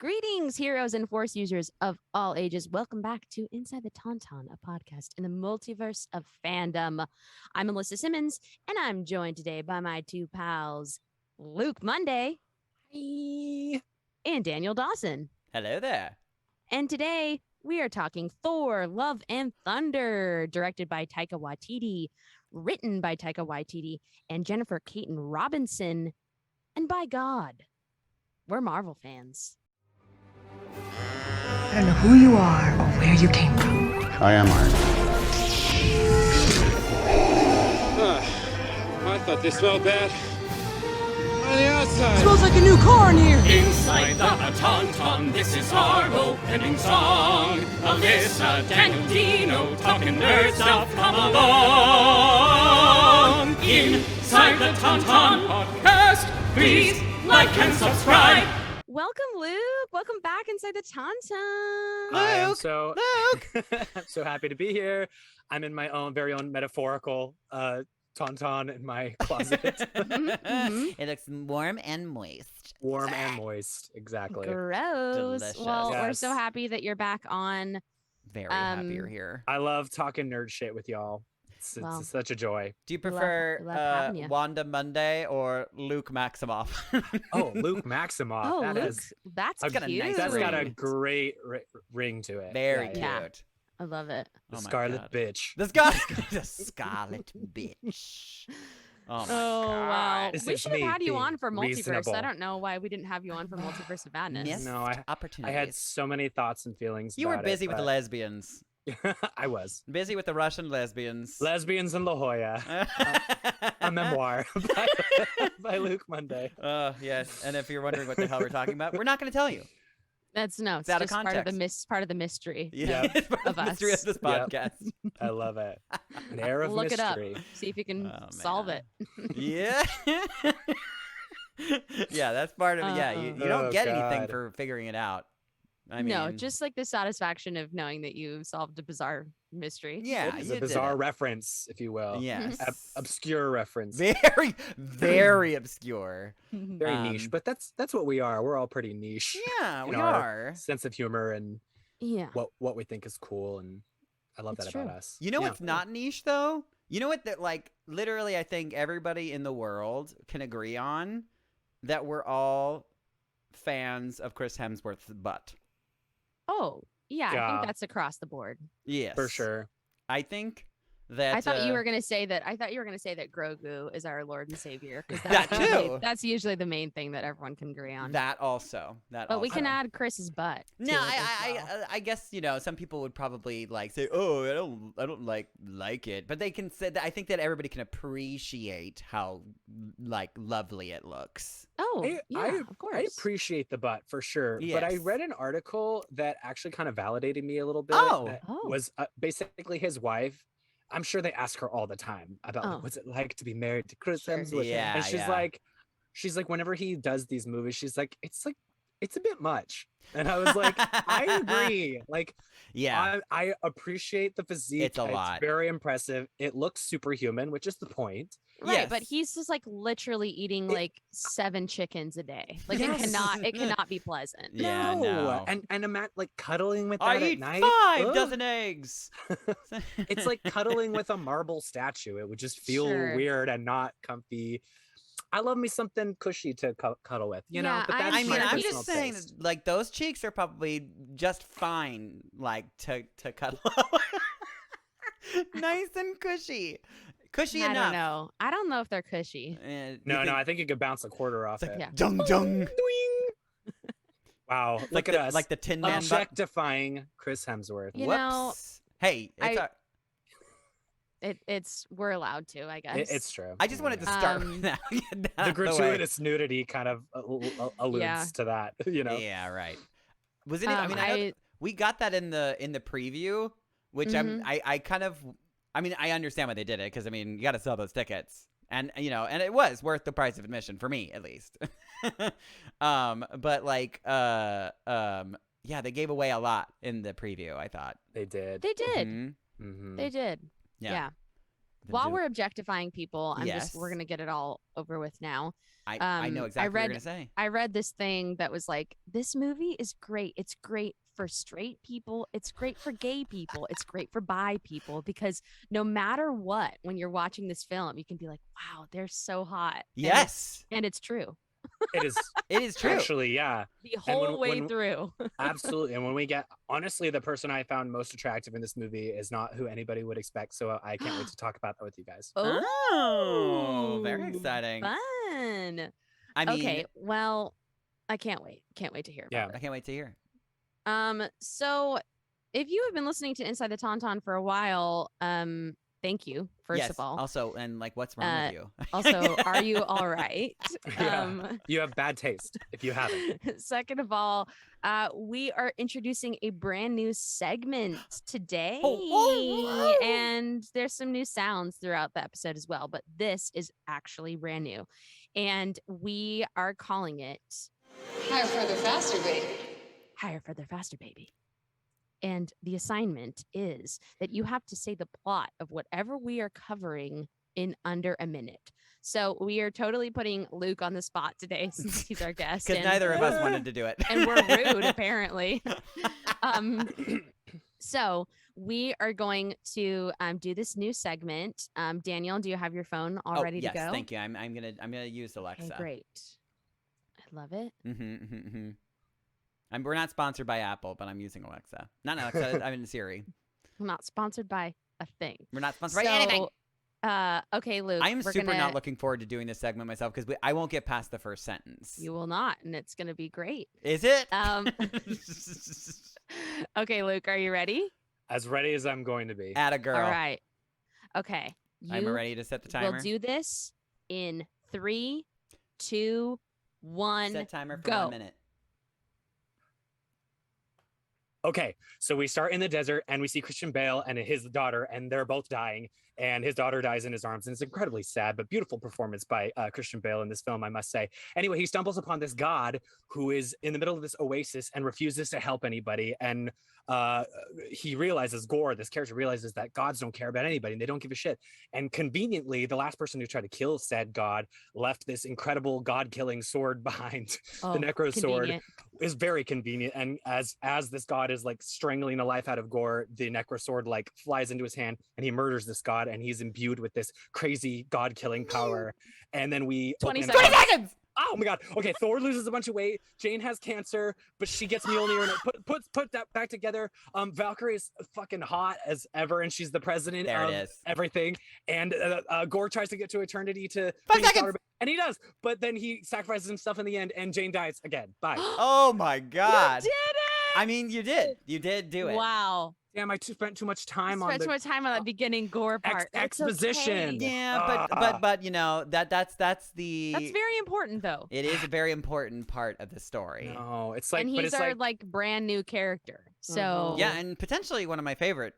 Greetings, heroes and force users of all ages. Welcome back to Inside the Tauntaun, a podcast in the multiverse of fandom. I'm Alyssa Simmons, and I'm joined today by my two pals, Luke Monday Hi. and Daniel Dawson. Hello there. And today we are talking Thor, Love and Thunder, directed by Taika Waititi, written by Taika Waititi and Jennifer Caton Robinson. And by God, we're Marvel fans. I don't know who you are or where you came from. I am Iron Man. I thought they smelled bad. On the outside. Smells like a new car in here. Inside the Tauntaun, this is our opening song. Alyssa, Daniel, Dino, talking nerd stuff, come along. Inside the Tauntaun podcast, please like and subscribe. Welcome, Luke. Welcome back inside the Tauntaun. I'm so happy to be here. I'm in my very own metaphorical tauntaun in my closet. It looks warm and moist. Warm and moist, exactly. Gross. Delicious. Well, we're so Yes. happy that you're back on. Very happy you're here. I love talking nerd shit with y'all. It's Well. such a joy. Do you love prefer having ya. Wanda Monday or Luke Maximoff? Oh, Luke Maximoff. Oh, that Luke, has that's It's got a cute. nice that's got a ring. great ring to it. Very Yeah. cute. I love it. The Oh my Scarlet God. Bitch. The Scarlet bitch. Oh my Oh, wow. God. This We is should have me had you being on for Multiverse. reasonable. I don't know why we didn't have you on for Multiverse of Madness. Missed No, I opportunities. had so many thoughts and feelings. You were about busy it, with the but- lesbians. I was. Busy with the Russian lesbians. Lesbians in La Jolla. A memoir by Luke Monday. Yes. And if you're wondering what the hell we're talking about, we're not going to tell you. It's It's just out of part of the context. part of the mystery. Yeah. It's part Of the mystery us. of this Yep. podcast. I love it. An air of Look mystery. it up. See if you can Oh, solve man. it. Yeah. Yeah, that's part of it. Yeah, you don't Oh, get anything God. for figuring it out. I mean, No, just like the satisfaction of knowing that you solved a bizarre mystery. yeah, It's you a did bizarre it. reference, if you will. Yes. Obscure reference. Very, very obscure. Very niche. But that's what we are. We're all pretty niche. Yeah, in we our are. Sense of humor and Yeah. what we think is cool, and I love It's that about true. us. You know Yeah. what's not niche though? You know what? That like literally, I think everybody in the world can agree on that we're all fans of Chris Hemsworth's butt. Oh, yeah. I Yeah. think that's across the board. Yes, For sure. I think that I thought you were gonna say that. I thought you were gonna say that Grogu is our Lord and Savior because That too. That's usually the main thing that everyone can agree on. that also. That but we can also. add Chris's butt. No, to it as well. I guess some people would probably like say, "Oh, I don't like it," but they can say that. I think that everybody can appreciate how like lovely it looks. Oh, I- yeah, I- of course. I appreciate the butt for sure, but I Yes. read an article that actually kind of validated me a little bit. Oh. that Oh. was basically his wife. I'm sure they ask her all the time about Oh. like, what's it like to be married to Chris Sure. Hemsworth, Yeah, and she's yeah. like, whenever he does these movies, she's like, it's a bit much, and I was like, I agree. Like, Yeah, I appreciate the physique. It's a lot. very impressive. It looks superhuman, which is the point. Right, but Yes. he's just like literally eating like 7 chickens a day. Like Yes. it cannot be pleasant. Yeah, no. And like cuddling with that I at eat night. 5 ugh. dozen eggs. It's like cuddling with a marble statue. It would just feel Sure. weird and not comfy. I love me something cushy to cuddle with, you know. Yeah, But I'm that's I mean, my sure I'm he's- personal just saying, taste. that, like those cheeks are probably just fine, like to cuddle. Nice and cushy I enough. don't know. I don't know if they're cushy. You No, think- no, I think you could bounce a quarter off It's like it. Yeah. dung dung. Wow, Like look at the, us, like the Tin Man. butt. objectifying Chris Hemsworth. You know, Whoops. Hey, it's It's we're allowed to, I guess. It's true. I just wanted to start Um, with that. Get that the out of way. gratuitous nudity kind of alludes Yeah. to that, you know. Yeah, right. Was it? I mean, I know we got that in the preview, which Mhm. I kind of. I mean, I understand why they did it because I mean, you got to sell those tickets, and and it was worth the price of admission for me at least. But like, yeah, they gave away a lot in the preview. I thought They did. They did. Mhm. Mhm. They did. Yeah. Yeah. while we're objectifying people, we're Yes. gonna get it all over with now. I know exactly what you're gonna say. I read this thing that was like, this movie is great. It's great for straight people. It's great for gay people. It's great for bi people, because no matter what, when you're watching this film, you can be like, wow, they're so hot. Yes, And it's true. It is it is true. actually, yeah. The whole way when- through. Absolutely. And when we get, honestly, the person I found most attractive in this movie is not who anybody would expect. So I can't wait to talk about that with you guys. Oh, very Ooh, exciting. Fun. I mean, Okay, well, I can't wait. Can't wait to hear about Yeah. I can't wait to hear. it. So if you have been listening to Inside the Tauntaun for a while, thank you, first Yes, of all. Also, and like, what's wrong with you? Also, are you all right? Yeah. You have bad taste if you haven't. Second of all, we are introducing a brand new segment today. And there's some new sounds throughout the episode as well, but this is actually brand new. And we are calling it Higher, further, faster, baby. Higher, Further, Faster, Baby. And the assignment is that you have to say the plot of whatever we are covering in under a minute. So we are totally putting Luke on the spot today since he's our guest. Because neither of us wanted to do it. And we're rude, apparently. So we are going to do this new segment. Daniel, do you have your phone all ready yes, to go? thank you. I'm gonna use Alexa. Okay, great. I love it. We're not sponsored by Apple, but I'm using Alexa. Not Alexa. I'm in Siri. I'm not sponsored by a thing. We're not sponsored by anything. Okay, Luke. I am we're super gonna... not looking forward to doing this segment myself because I won't get past the first sentence. You will not, and it's going to be great. Is it? Okay, Luke, are you ready? As ready as I'm going to be. Atta girl. All right. Okay. I'm ready to set the timer. We'll do this in 3, 2, 1. Set timer for go. 1 minute. Okay, so we start in the desert and we see Christian Bale and his daughter, and they're both dying. And his daughter dies in his arms, and it's incredibly sad, but beautiful performance by Christian Bale in this film, I must say. Anyway, he stumbles upon this god who is in the middle of this oasis and refuses to help anybody. And he realizes, Gore, this character realizes that gods don't care about anybody and they don't give a shit. And conveniently, the last person who tried to kill said god left this incredible god-killing sword behind. The Necro sword is very convenient. And as this god is like strangling the life out of Gore, the Necro sword like flies into his hand and he murders this god, and he's imbued with this crazy god-killing power. And then we 20 seconds. Oh my god. Okay, Thor loses a bunch of weight. Jane has cancer, but she gets Mjolnir and put that back together. Valkyrie is fucking hot as ever, and she's the president There of it is. everything. And Gore tries to get to eternity to 5 bring his seconds. daughter back, and he does, but then he sacrifices himself in the end, and Jane dies again. Bye. Oh my god. You did it! I mean, you did. You did do it. Wow. Damn, I spent too much time on Spent too the much time on that beginning Gore part. It's exposition. okay. Yeah, but you know, that's the That's very important, though. it is a very important part of the story. No, it's like, And but he's it's our like, like brand new character. So Yeah, and potentially one of my favorite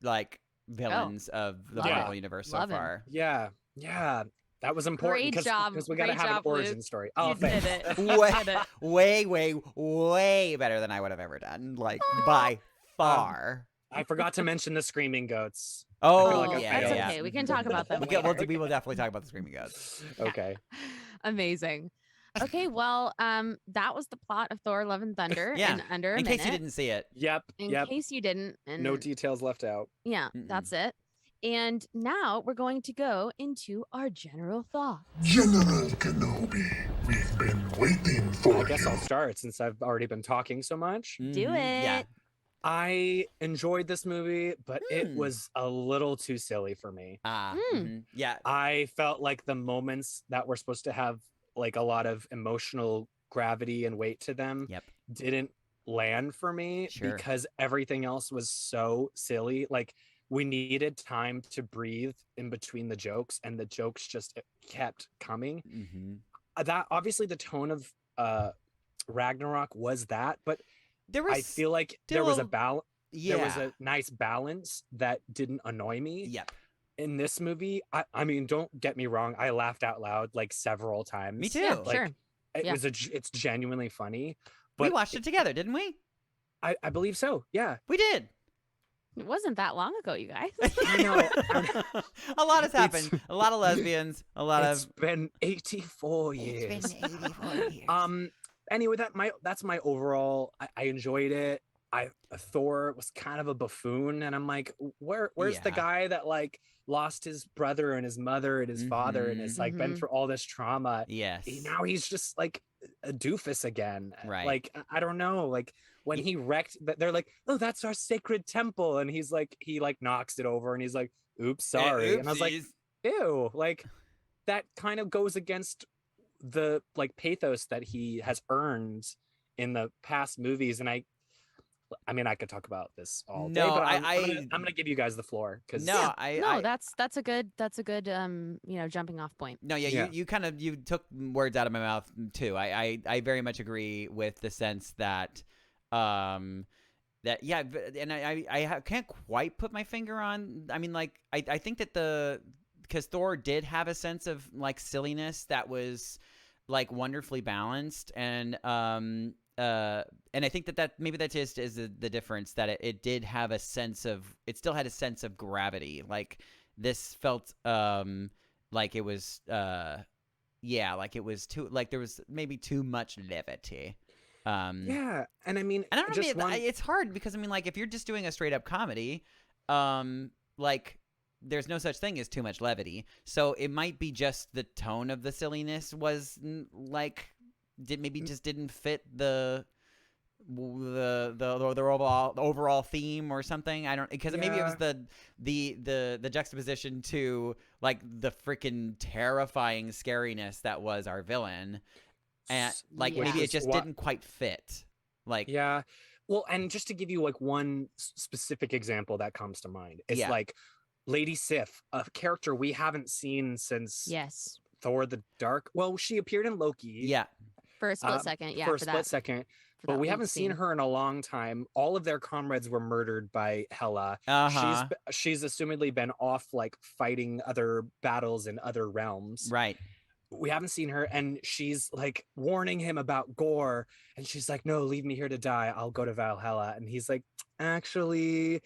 like villains of the Love Marvel it. universe Love so him. far. yeah. That was important Great job. because we got to Great have an job, origin Luke. story. Oh, you did thanks. it. Way, You did it. way better than I would have ever done. Like by far. I forgot to mention the screaming goats. Oh, feel like I yeah, that's yeah, okay. yeah. We can talk about them later. We will definitely talk about the Screaming Goats. Okay. Amazing. Okay, well, that was the plot of Thor: Love and Thunder Yeah, in under a In minute. case you didn't see it. Yep. In Yep. case you didn't, and No details left out. yeah, Mm-mm. that's it. And now we're going to go into our general thoughts. General Kenobi, we've been waiting for I guess you. I'll start since I've already been talking so much. Do Mhm, Yeah. it. I enjoyed this movie, but it Mm. was a little too silly for me. Yeah. I felt like the moments that were supposed to have like a lot of emotional gravity and weight to them Yep. didn't land for me Sure. because everything else was so silly. Like we needed time to breathe in between the jokes, and the jokes just kept coming. Mm-hmm. That obviously the tone of Ragnarok was that, but There was I feel like there was a still- balance. yeah. There was a nice balance that didn't annoy me. Yep. In this movie, I mean, don't get me wrong, I laughed out loud like several times. Me too. Yeah, Like, sure. Yeah. It's genuinely funny. We But watched it together, didn't we? I believe so. Yeah. We did. It wasn't that long ago, you guys. I know. A lot has happened. A lot of lesbians. A lot It's of. been 84 years. It's been 84 years. Anyway, that's my overall. I enjoyed it. Thor was kind of a buffoon, and I'm like, where's the Yeah. guy that like lost his brother and his mother and his father and has like been Mhm. through all this trauma? Yes. Now he's just like a doofus again. Right. Like I don't know. Like when he wrecked, they're like, oh, that's our sacred temple, and he like knocks it over, and he's like, oops, sorry. And I was like, Oopsies. ew, like that kind of goes against the like pathos that he has earned in the past movies. And I mean, I could talk about this all day, No, but I'm gonna give you guys the floor because No, No, that's a good jumping off point. No, yeah, Yeah. you took words out of my mouth too. I very much agree with the sense that and I can't quite put my finger on. I mean, like I think that because Thor did have a sense of like silliness that was like wonderfully balanced, and I think that maybe that is the difference, that it did have a sense of, it still had a sense of gravity. Like this felt like it was like it was too, like there was maybe too much levity. yeah, and I mean, And I don't just know, it's hard because I mean, like if you're just doing a straight up comedy, like there's no such thing as too much levity. So it might be just the tone of the silliness was like just didn't fit the overall theme or something. I don't, because maybe it was the juxtaposition to like the freaking terrifying scariness that was our villain, and like Yeah. maybe it just didn't quite fit. Like yeah. Well, and just to give you like one specific example that comes to mind, it's Yeah. like Lady Sif, a character we haven't seen since Yes. Thor the Dark. Well, she appeared in Loki. yeah, For a split second, yeah. For a for split that, second. for But that we lead haven't seen scene. her in a long time. All of their comrades were murdered by Hela. She's assumedly been off like fighting other battles in other realms. right. We haven't seen her, and she's like warning him about gore, and she's like, no, leave me here to die, I'll go to Valhalla. And he's like, actually,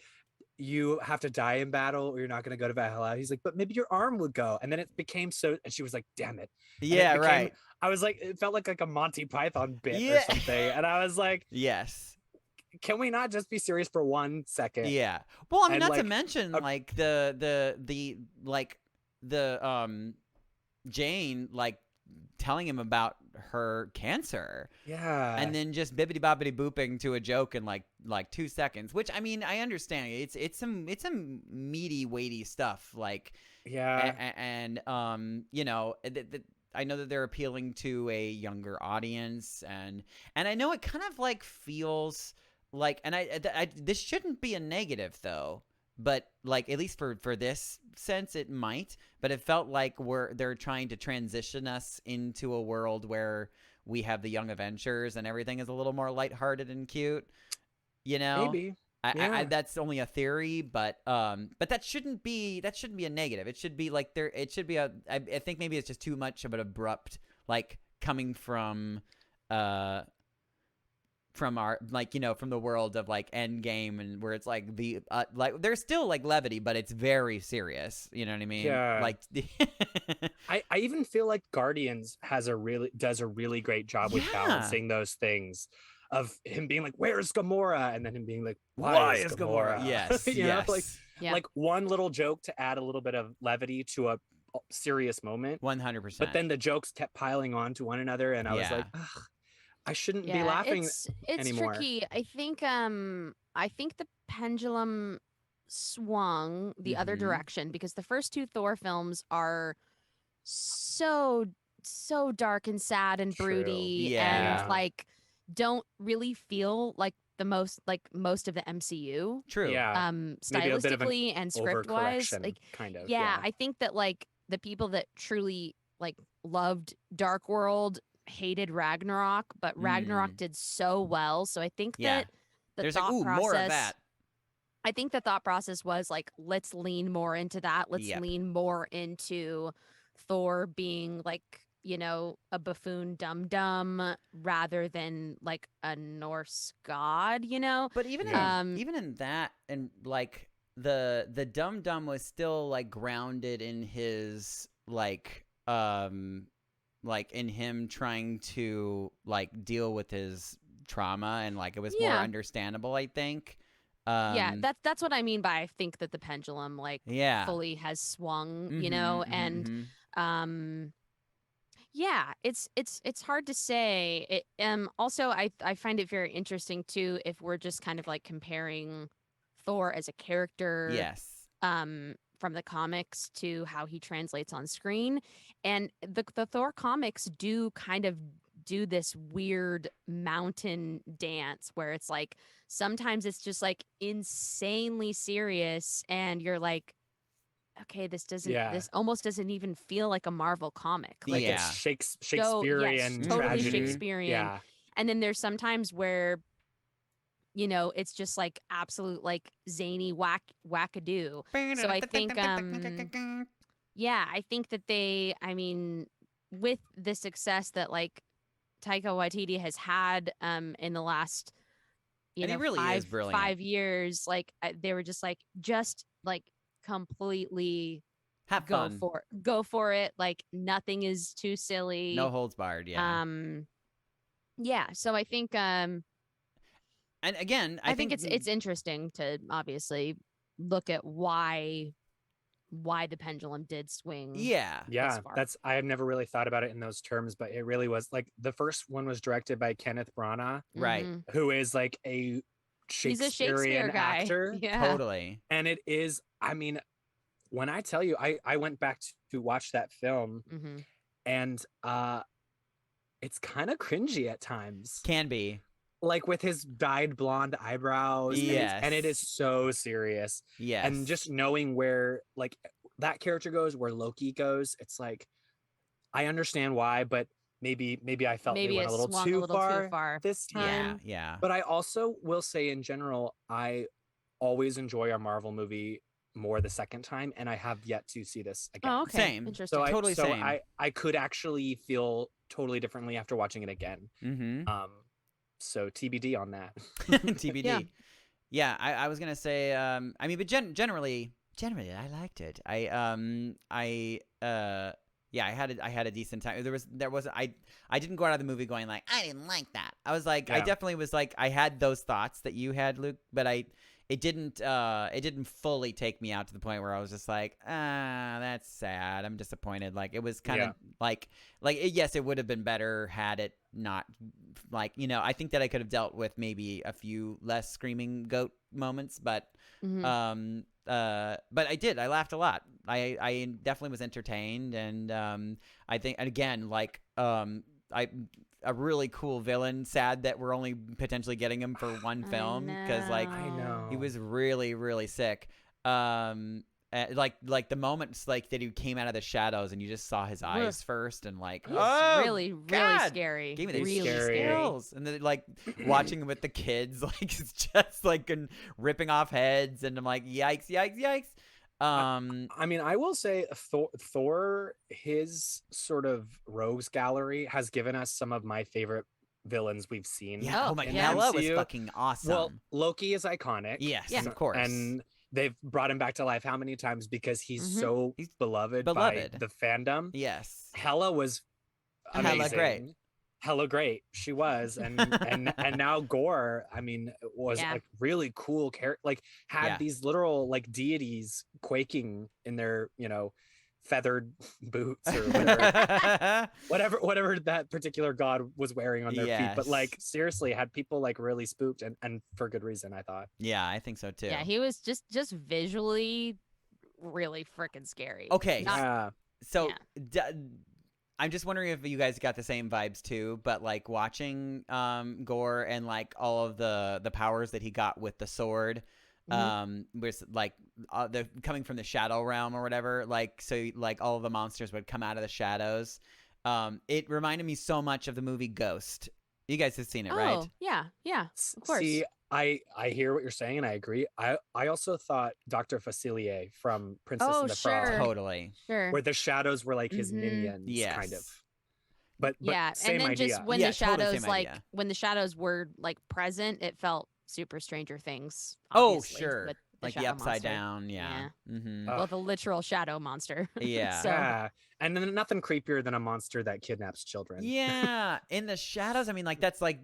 you have to die in battle or you're not going to go to Valhalla. He's like, but maybe your arm would go. And then it became so, and she was like, damn it. And Yeah, it became, right. I was like, it felt like a Monty Python bit or Yeah. something. And I was like, Yes. can we not just be serious for 1 second? Yeah. Well, I mean, And, not to like, mention like the Jane like telling him about her cancer, Yeah. and then just bibbity bobbity booping to a joke in like 2 seconds. Which I mean, I understand it's some meaty, weighty stuff. Like yeah. and you know. I know that they're appealing to a younger audience, and I know it kind of like feels like, and I this shouldn't be a negative though, but like at least for this sense it might, but it felt like they're trying to transition us into a world where we have the young Avengers and everything is a little more lighthearted and cute, you know? Maybe. I that's only a theory, but that shouldn't be a negative. It should be like it should be I think maybe it's just too much of an abrupt, like coming from our, like, you know, from the world of like Endgame, and where it's like like there's still like levity, but it's very serious. You know what I mean? Yeah. Like I even feel like Guardians does a really great job with Yeah. balancing those things, of him being like, where's Gamora? And then him being like, why is Gamora? Yes, You know, yes. like, Yeah. like one little joke to add a little bit of levity to a serious moment. 100%. But then the jokes kept piling on to one another, and I was Yeah. like, ugh, I shouldn't be Yeah, laughing. it's anymore. tricky. I think the pendulum swung the other Mhm. direction, because the first two Thor films are so dark and sad and True. broody, Yeah. and like don't really feel like most of the MCU. True. Yeah. Maybe a bit of an Stylistically and script wise, overcorrection, like kind of. yeah, I think that like the people that truly like loved Dark World hated Ragnarok, but Ragnarok did so well. So I think Yeah. that the There's thought like, ooh, process, more of that. I think the thought process was like, let's lean more into that. Let's Yep. lean more into Thor being like a buffoon dum-dum rather than like a Norse god, But even Yeah. even in that, and like the Dum Dum was still like grounded in his like in him trying to like deal with his trauma, and like it was more Yeah. understandable, I think. Yeah, that's what I mean by I think that the pendulum like Yeah. fully has swung, Mhm, and mhm. yeah, it's hard to say. Also I find it very interesting too if we're just kind of like comparing Thor as a character Yes. from the comics to how he translates on screen. And the Thor comics do kind of do this weird mountain dance where it's like sometimes it's just like insanely serious and you're like, okay, Yeah. this almost doesn't even feel like a Marvel comic. Like Like it's Yeah. so yes, Shakespearean totally tragedy. Shakespearean. Yeah. And then there's sometimes where it's just like absolute like zany wackadoo. So I think yeah, I think that I mean, with the success that like Taika Waititi has had in the last And he really is brilliant. 5 years, like they were just like completely Have fun. go for it. Like nothing is too silly. No holds barred. Yeah. Yeah. So I think And again, I think it's interesting to obviously look at why the pendulum did swing. Yeah. Yeah, far. I have never really thought about it in those terms, but it really was like the first one was directed by Kenneth Branagh, Right. Mhm. who is like a He's a Shakespeare Shakespearean guy. actor. Yeah. Totally. And it is, I mean, when I tell you, I went back to watch that film hmm and it's kind of cringy at times. Can be. Like with his dyed blonde eyebrows. And it is Yes. so serious. Yes. And just knowing where like that character goes, where Loki goes, it's like I understand why, but maybe I felt Maybe they went it a little swung too a little too far. this Yeah. time. Yeah. But I also will say in general, I always enjoy a Marvel movie more the second time, and I have yet to see this again. Oh, okay. Same. Interesting. So Totally same. I could actually feel totally differently after watching it again. Mm-hmm. So TBD on that. TBD. Yeah. Yeah, I was gonna say, I mean, but generally, I liked it. Yeah, I had a decent time. I didn't go out of the movie going like, I didn't like that. I was like, I Yeah. definitely was like, I had those thoughts that you had, Luke, but it didn't fully take me out to the point where I was just like, that's sad. I'm disappointed. Like it was kind of yes, it would have been better had it not like, I think that I could have dealt with maybe a few less screaming goat moments, but Mhm. but I laughed a lot. I definitely was entertained, and I think, and again, like a really cool villain. Sad that we're only potentially getting him for one film, because like I know. he was really, really sick. Like the moments like that he came out of the shadows and you just saw his eyes first, and like, It's oh, really, really God! scary. Gave me the really scary. chills. And then like watching him with the kids, like it's just like ripping off heads, and I'm like, yikes, yikes, yikes. I mean, I will say Thor, his sort of rogues gallery has given us some of my favorite villains we've seen. Yeah. Oh my in God, the Hela was MCU. fucking awesome. Well, Loki is iconic. Yes, Yeah. of course. And they've brought him back to life how many times because he's Mhm. so He's beloved by beloved. the fandom. Yes. Hela was Hela amazing. great. Hella great. She was. And and now Gore, I mean, was Yeah. like really cool character, like had Yeah. these literal like deities quaking in their, feathered boots or whatever that particular god was wearing on their feet. But like Yes. seriously, had people like really spooked, and for good reason, I thought. Yeah, I think so too. Yeah, he was just visually really freaking scary. Okay. Not- Yeah. So Yeah. I'm just wondering if you guys got the same vibes too, but like watching Gore and like all of the powers that he got with the sword, was like the coming from the shadow realm or whatever, like so like all of the monsters would come out of the shadows. It reminded me so much of the movie Ghost. You guys have seen it, right? Oh, yeah, of course. See, I hear what you're saying, and I agree. I also thought Dr. Facilier from Princess Oh, and the sure. Frog, Totally. Sure. where the shadows were like his Mhm. minions, Yes. kind of. but Yeah, same and then idea. just when Yeah, the totally shadows same idea. when the shadows were like present, it felt super Stranger Things. Oh, Obviously, sure. with the Like the shadow upside monster. down. Yeah. Mm-hmm. Ugh. Well, the literal shadow monster. Yeah. So Yeah, and then nothing creepier than a monster that kidnaps children. Yeah. In the shadows, I mean, like that's like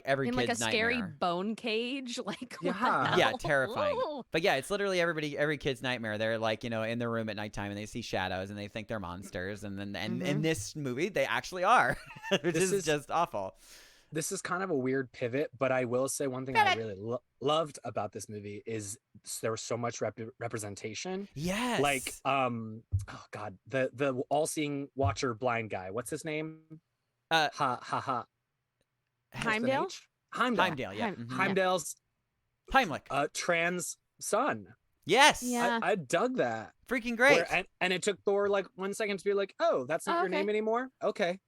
every in kid's like a scary nightmare. bone cage, like what the Yeah. Yeah, hell? terrifying. Ooh. But yeah, it's literally every kid's nightmare. They're like, in their room at nighttime and they see shadows and they think they're monsters. And then in this movie, they actually are, which This is is- just awful. This is kind of a weird pivot, but I will say one thing I really loved about this movie is there was so much representation. Yes. Like, oh god, the all-seeing watcher blind guy. What's his name? Uh, ha ha ha. Heimdall? Heimdall, yeah. Heim- Mhm. Heimdall's Heimlich. trans son. Yes. Yeah. I dug that. Freaking great. And it took Thor like 1 second to be like, oh, that's not Oh, your okay. name anymore. Okay.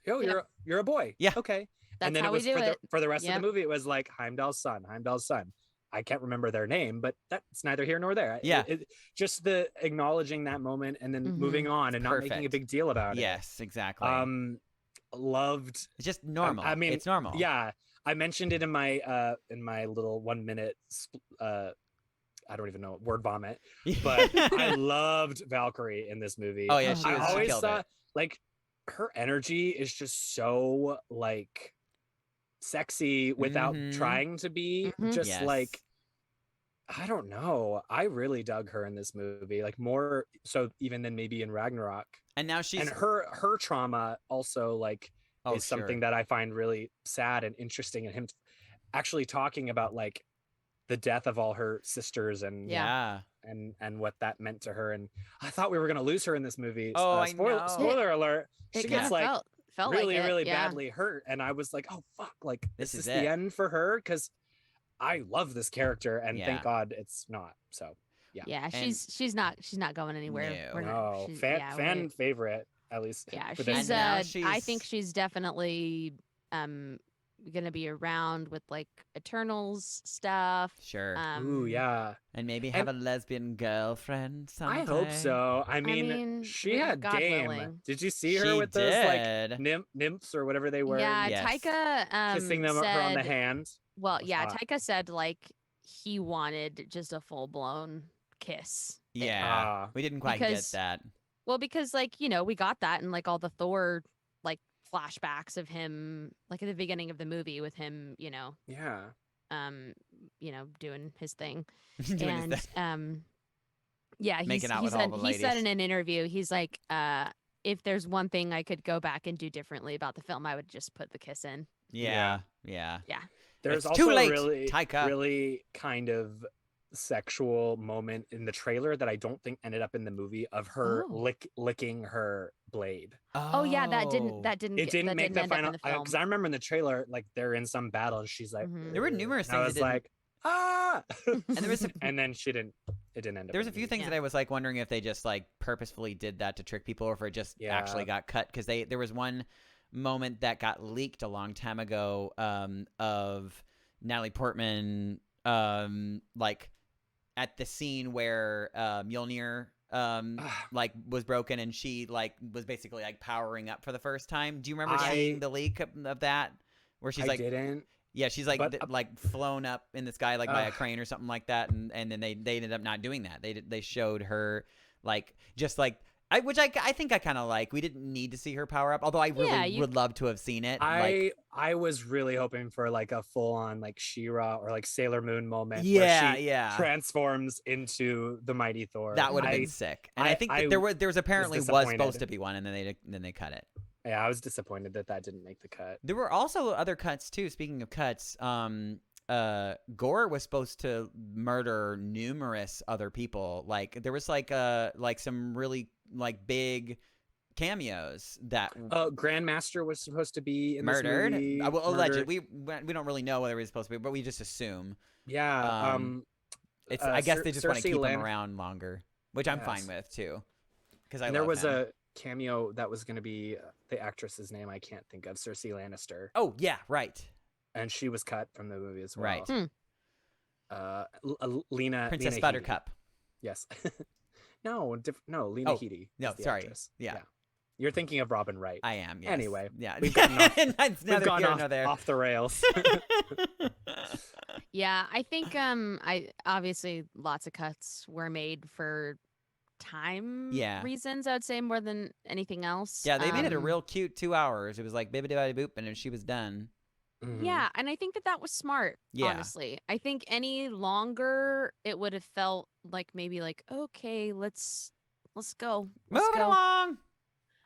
Oh, Yeah. you're a boy. Yeah. Okay. That's and then how it was we do it. for the rest of Yep. the movie, it was like Heimdall's son, Heimdall's son. I can't remember their name, but that's neither here nor there. Yeah. Just the acknowledging that moment and then Mhm. moving on and not making a Perfect. big deal about it. Yes, exactly. Loved. It's just normal. I mean, it's normal. Yeah, I mentioned it in my little 1 minute. I don't even know word vomit, but I loved Valkyrie in this movie. Oh, yeah, she I was- she always killed thought it. like her energy is just so like sexy without Mhm. trying to be. Mhm. Just Yes. like I don't know. I really dug her in this movie, like more so even than maybe in Ragnarok. And now she's And her trauma also like is something sure. that I find really sad and interesting, and him actually talking about like the death of all her sisters and Yeah. and what that meant to her. And I thought we were gonna lose her in this movie. Oh, I know. Spoiler alert! It She kinda gets like felt really like it, really yeah. badly hurt, and I was like, oh fuck! Like This this is is it. the end for her, because I love this character, and Yeah. thank God it's not. So Yeah, And- she's not going anywhere. No. We're not- no she's- fan yeah, fan we're- favorite at least. Yeah, for this she's And now I think she's definitely gonna be around with like Eternals stuff. Sure. Ooh yeah. And maybe have a lesbian girlfriend someday. I hope so. I mean, mean, she we- had God game. willing. Did you see her She with those like did. nymphs or whatever they were? Yeah, Yes. Taika Kissing them said, her on the hand. Well, was yeah, hot. Taika said like he wanted just a full blown kiss. there. Yeah. Ah. We didn't quite Because- get that. Well, because like, we got that in like all the Thor like flashbacks of him like at the beginning of the movie with him, Yeah. doing his thing. Doing his And thing. yeah, Making out he with all said the he said ladies. in an interview, he's like, if there's one thing I could go back and do differently about the film, I would just put the kiss in. Yeah. Yeah. There's It's too also late, a really, Taika. really kind of sexual moment in the trailer that I don't think ended up in the movie of her Oh. licking her blade. Oh, yeah, that didn't It didn't that make didn't the end up final, in the film. because I remember in the trailer like they're in some battle and she's like, Mhm. There were numerous and I things was that didn't- like, ah, And there was and then it didn't end up. There was in a the few movie. things Yeah. that I was like wondering if they just like purposefully did that to trick people or if it just actually got cut, because there was one moment that got leaked a long time ago of Natalie Portman like at the scene where Mjolnir like was broken and she like was basically like powering up for the first time. Do you remember seeing the leak of that where she's I like didn't. Yeah, she's like But, like flown up in the sky like by a Ugh. crane or something like that, and then they ended up not doing that. They showed her like just like which I think I kind of like. We didn't need to see her power up, although I really would love to have seen it. I was really hoping for like a full on like She-Ra or like Sailor Moon moment. Yeah, where she yeah. transforms into the mighty Thor. That would have been sick. And I think that there was apparently was supposed disappointed. to be one, and then they cut it. Yeah, I was disappointed that didn't make the cut. There were also other cuts too. Speaking of cuts, Gore was supposed to murder numerous other people. Like there was like some really like big cameos that Grandmaster was supposed to be in murdered. This movie, Well, alleged. We don't really know whether he was supposed to be, but we just assume. Yeah. It's I guess they just want to Cersei keep Lan- him around longer, which I'm fine Yes. with too. Because and there was a cameo that was going to be the actress's name I can't think of, Cersei Lannister, Oh yeah, right. and she was cut from the movie as well. Right. Lena Princess Lena Buttercup. Headey. Yes. No, Lena Oh, Headey. no, is the sorry. actress. Yeah. You're thinking of Robin Wright. I am. Yes. Anyway, yeah, we've gotten off, That's we've neither gone here off, nor there. off the rails. Yeah, I think I obviously lots of cuts were made for time Yeah. reasons, I would say, more than anything else. Yeah, they made it a real cute 2 hours. It was like bibbidi boop, and then she was done. Mhm. Yeah, and I think that was smart, Yeah. honestly. I think any longer it would have felt like maybe like, okay, let's go. Let's Moving go. along.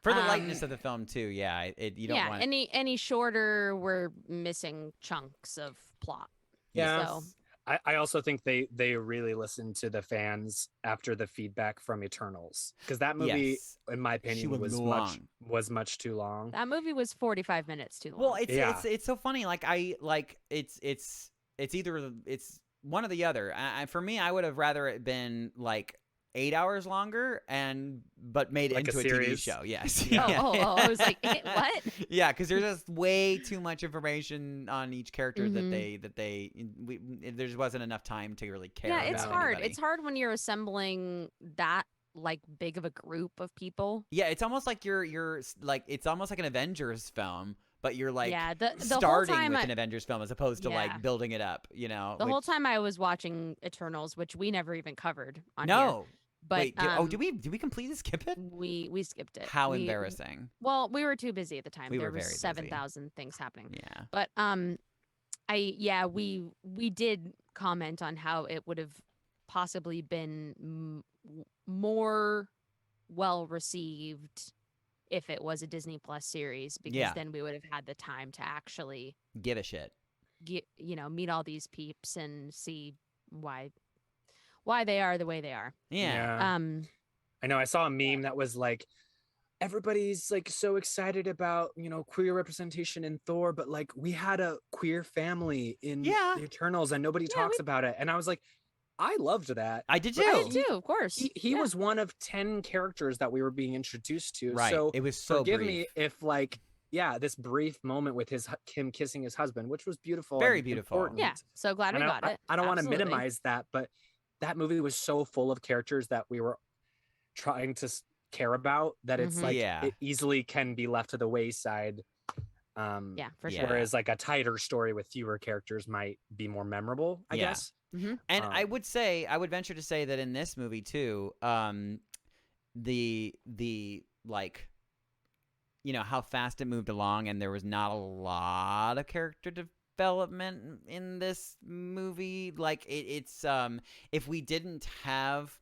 For the Um, lightness of the film too, yeah. You don't Yeah, want any shorter we're missing chunks of plot. Yeah. So I also think they really listened to the fans after the feedback from Eternals, because that movie, Yes. in my She opinion, was was long. much too long. that movie was 45 minutes too long. Well, Yeah. it's so funny. Like it's either it's one or the other. For me, I would have rather it been like 8 hours longer but made it Like a into a TV series? show. Yes. Yeah. I was like, what? Yeah, because there's just way too much information on each character Mhm. there just wasn't enough time to really care. Yeah, it's about hard. anybody. It's hard when you're assembling that like big of a group of people. Yeah, it's almost like you're like it's almost like an Avengers film, but you're like Yeah, the whole starting time with an Avengers film as opposed to Yeah. like building it up. You know, the whole time I was watching Eternals, which we never even covered on here. No, But wait. Did we completely skip it? we skipped it. How We- embarrassing. Well, we were too busy at the time. We there were was very busy. 7,000 things happening. Yeah. But we did comment on how it would have possibly been more well received if it was a Disney Plus series, because Yeah. then we would have had the time to actually Give a shit. meet all these peeps and see why they are the way they are. Yeah. I know I saw a meme that was like, everybody's like so excited about, queer representation in Thor, but like we had a queer family in Yeah. the Eternals and nobody talks about it. And I was like, I loved that. I did But too. I did too, of course. He Yeah. was one of 10 characters that we were being introduced to. Right. So It was so forgive brief. me if like, this brief moment with him kissing his husband, which was beautiful. Very and beautiful. important. Yeah, so glad we And got it. I don't want to Absolutely. minimize that, but that movie was so full of characters that we were trying to care about that it's Mhm. like Yeah. it easily can be left to the wayside. Yeah, for Yeah. sure. Whereas like a tighter story with fewer characters might be more memorable, I Yeah. guess. Mm-hmm. And I Um, would venture to say that in this movie too, the like, how fast it moved along, and there was not a lot of character development in this movie. Like it's if we didn't have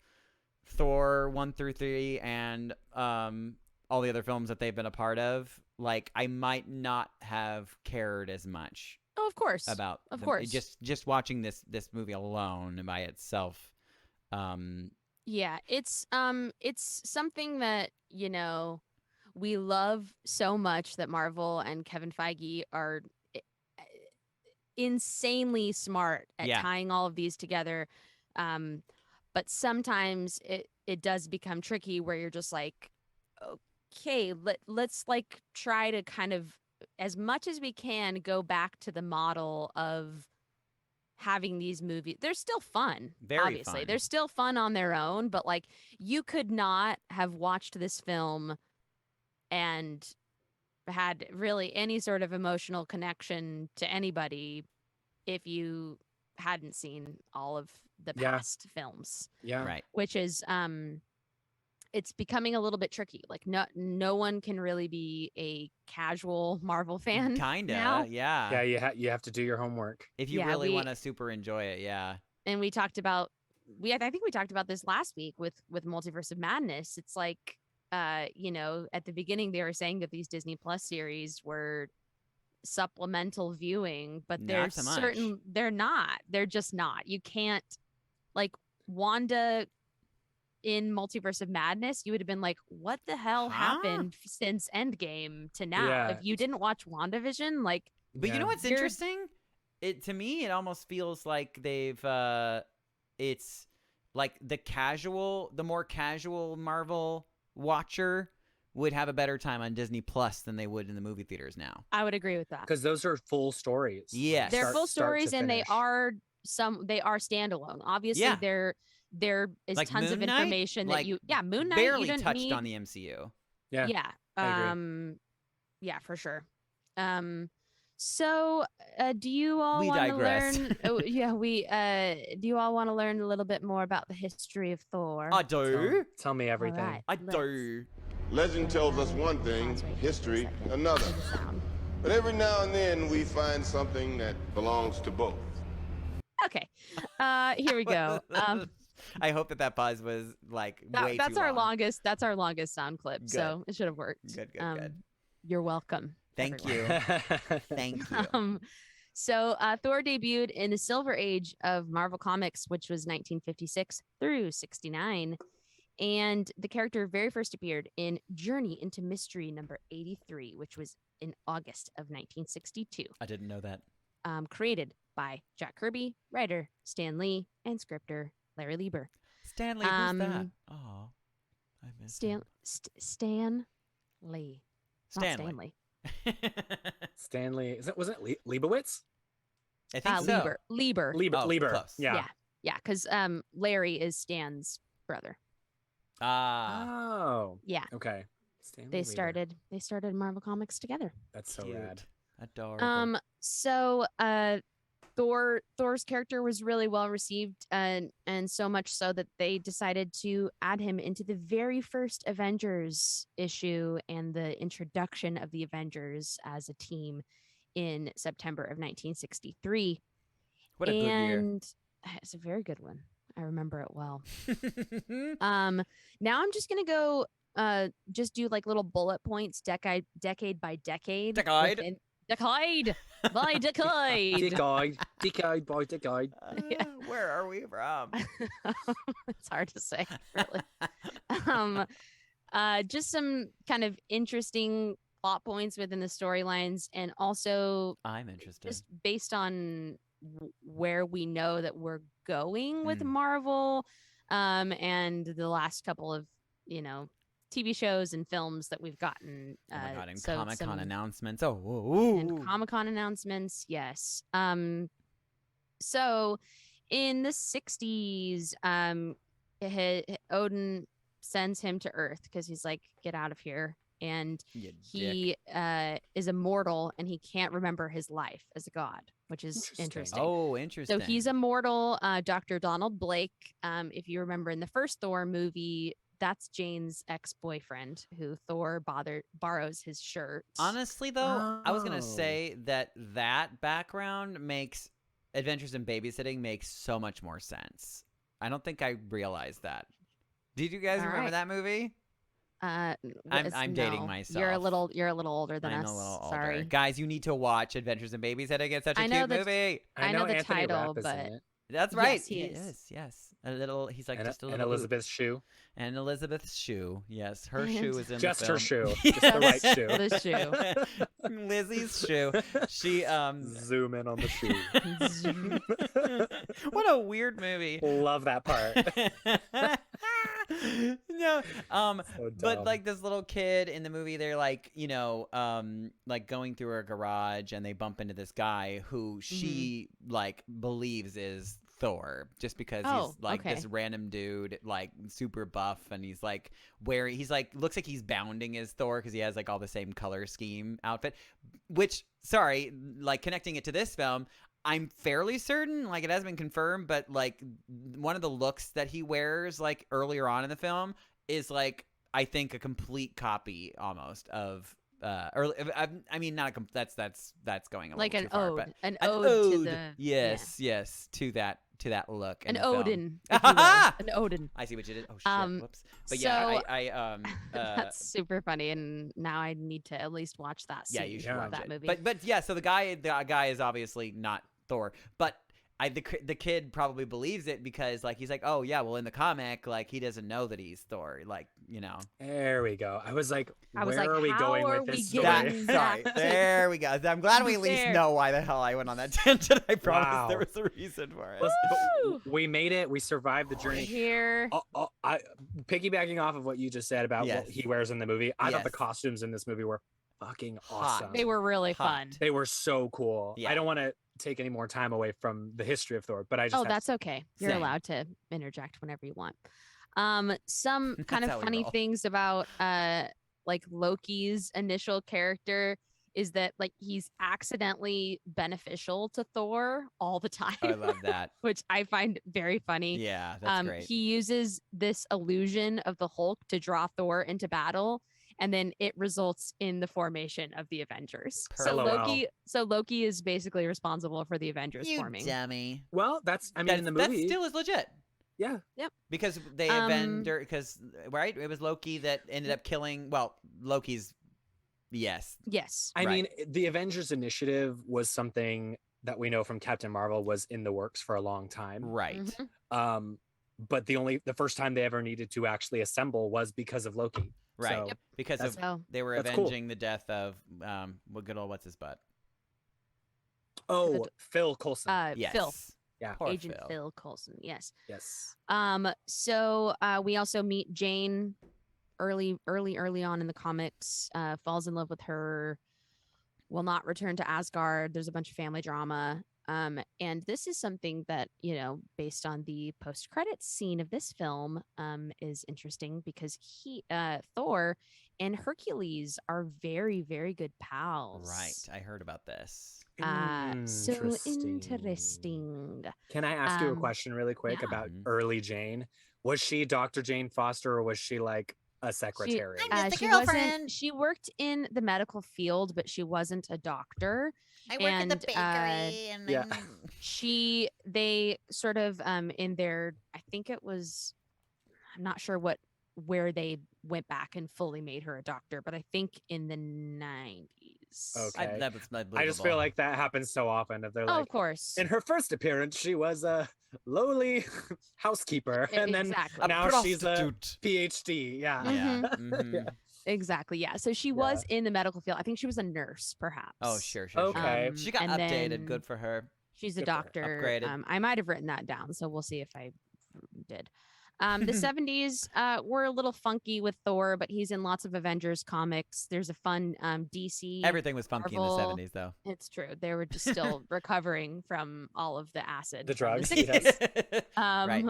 Thor 1 through 3 and all the other films that they've been a part of, like I might not have cared as much Oh, of course. about Of the- course. just watching this movie alone by itself. Yeah, it's something that, we love so much, that Marvel and Kevin Feige are insanely smart at Yeah. tying all of these together. But sometimes it does become tricky where you're just like, okay, let's like try to kind of, as much as we can, go back to the model of having these movies. They're still fun. Very obviously. fun. They're still fun on their own, but like you could not have watched this film and had really any sort of emotional connection to anybody if you hadn't seen all of the Yeah. past films, Yeah. Right. which is it's becoming a little bit tricky. Like no one can really be a casual Marvel fan Kinda. now. Yeah. Yeah, you have to do your homework. If you Yeah, really we- want to super enjoy it, yeah. And we talked about I think we talked about this last week with Multiverse of Madness. It's like at the beginning they were saying that these Disney Plus series were supplemental viewing, but they're Not so much. they're not. They're just not. You can't, like, Wanda in Multiverse of Madness, you would have been like, what the hell Huh? happened since Endgame to now? Yeah. If you didn't watch WandaVision, like, But you Yeah. know what's You're- interesting? To me, it almost feels like they've it's like the more casual Marvel watcher would have a better time on Disney Plus than they would in the movie theaters now. I would agree with that. Because those are full stories. Yes. They're Start- full start to stories, and they finish. are standalone. Obviously, Yeah. there is Like tons of Moon Knight? information Like, that Moon Knight barely you didn't touched need. on the MCU. Yeah. Yeah, agree. Yeah, for sure. So do you all We want to digress. learn? Oh, yeah, we. Do you all want to learn a little bit more about the history of Thor? I do. Tell me All everything. right, I let's- do. Legend tells us one thing, pause right here for a history second another. for the sound. But every now and then we find something that belongs to both. Okay, here we go. I hope that pause was like way That's too our long. longest. That's our longest sound clip. So it should have worked. Good, good. You're welcome. Thank everyone. you. Thank you. So Thor debuted in the Silver Age of Marvel Comics, which was 1956 through 69. And the character very first appeared in Journey into Mystery number 83, which was in August of 1962. I didn't know that. Created by Jack Kirby, writer Stan Lee, and scripter Larry Lieber. Stanley, who's that? Oh, I missed Stan Lee. Not Stanley. Stanley. Stanley, wasn't it Leibowitz? I think so. Lieber. Oh, Lieber. close. Yeah. Yeah, because Larry is Stan's brother. Oh. Yeah. Okay. Stanley They Lieber. started Marvel Comics together. That's so Cute. rad. Adorable. So Thor's character was really well received, and so much so that they decided to add him into the very first Avengers issue and the introduction of the Avengers as a team in September of 1963. What a good year. And it's a very good one. I remember it well. Now I'm just gonna go just do like little bullet points decade by decade. Decade? Decade by decade. Decade by decade. Yeah. Where are we from? It's hard to say, really. Just some kind of interesting plot points within the storylines, and also I'm interested. just based on where we know that we're going with Mm. Marvel, and the last couple of TV shows and films that we've gotten. Oh my god, and so Comic-Con some- announcements. Oh, ooh. and Comic-Con announcements, yes. So in the 60s, Odin sends him to Earth because he's like, get out of here. And You dick. he is immortal and he can't remember his life as a god, which is Interesting. interesting. Oh, interesting. So he's immortal. Dr. Donald Blake, if you remember in the first Thor movie, that's Jane's ex-boyfriend who Thor borrows his shirt. Honestly, though, I was gonna Oh. say that background makes Adventures in Babysitting makes so much more sense. I don't think I realized that. Did you guys All remember right. that movie? I'm dating myself. You're a little older than I'm us. a little older. Sorry. Guys, you need to watch Adventures in Babysitting. It's such a I know cute that- movie. I know the Anthony title, Rapp is in but- it. That's Yes, right. he is. Yes. A little. He's like And, just a and little. Elizabeth's shoe. And Elizabeth's shoe. Yes, her And- shoe is in Just the her film. shoe. Just the right Just shoe. the shoe. Lizzie's shoe. She Zoom in on the shoe. What a weird movie. Love that part. No, So but dumb. like this little kid in the movie, they're like, like going through a garage and they bump into this guy who she like believes is Thor, just because Oh, he's like okay. this random dude, like super buff, and he's like looks like he's bounding as Thor because he has like all the same color scheme outfit. Which, sorry, like connecting it to this film, I'm fairly certain, like it hasn't been confirmed, but like one of the looks that he wears like earlier on in the film is like, I think, a complete copy almost of I mean, not a that's going a Like little an too far, ode, but an an ode to the yes to that look, in an the film. Odin, if you will. An Odin. I see what you did. Oh shit! Whoops. But so yeah, I that's super funny, and now I need to at least watch that. yeah, Scene you should of watch that it. movie. But yeah, so the guy is obviously not Thor, but the kid probably believes it because like he's like, oh yeah, well in the comic like he doesn't know that he's Thor, like There we go. I was like, I was where like, are we how going are with we this getting story? Sorry, back? there we go. I'm glad we at least There. know why the hell I went on that tangent. I promise Wow. there was a reason for it. Let's- Woo! we made it. We survived the journey. Here, Piggybacking off of what you just said about Yes. what he wears in the movie, I thought the Yes. costumes in this movie were fucking Hot. awesome. they were really Hot. fun. They were so cool. Yeah. I don't want to take any more time away from the history of Thor, but I just Oh, have to that's okay. You're Same. allowed to interject whenever you want. Some kind That's of how we funny roll. things about like Loki's initial character is that like he's accidentally beneficial to Thor all the time. I love that. Which I find very funny. Yeah, that's great. He uses this illusion of the Hulk to draw Thor into battle, and then it results in the formation of the Avengers. So Loki is basically responsible for the Avengers forming. Dummy. Well, that's I mean in the movie that still is legit. Yeah. Yep. Because they because right, it was Loki that ended up killing. Well, Loki's. Yes. I mean, the Avengers Initiative was something that we know from Captain Marvel was in the works for a long time. Right. Mm-hmm. But the first time they ever needed to actually assemble was because of Loki. Right. So because they were avenging the death of good old what's his butt. Oh, Phil Coulson. Yes. Phil. Yeah. Agent Phil Coulson. Yes. Yes. So we also meet Jane early on in the comics, falls in love with her, will not return to Asgard. There's a bunch of family drama. And this is something that, you know, based on the post-credits scene of this film, is interesting because Thor and Hercules are very, very good pals. Right. I heard about this. So interesting. Can I ask you a question really quick about early Jane? Was she Dr. Jane Foster or was she like a secretary? She worked in the medical field, but she wasn't a doctor. I work at the bakery, and they sort of in their, I think it was, I'm not sure where they went back and fully made her a doctor, but I think in the 90s. Okay. I I just feel like that happens so often. If they're like, of course. In her first appearance, she was a lowly housekeeper, and then now she's a PhD. Yeah. Yeah. Yeah. Exactly. Yeah. So she was in the medical field. I think she was a nurse, perhaps. Oh, sure. Okay. She got updated. Good for her. She's a doctor. Upgraded. I might have written that down, so we'll see if I did. The 70s were a little funky with Thor, but he's in lots of Avengers comics. There's a fun DC. Everything was funky Marvel. in the 70s, though. It's true. They were just still recovering from all of the acid. The drugs. Right.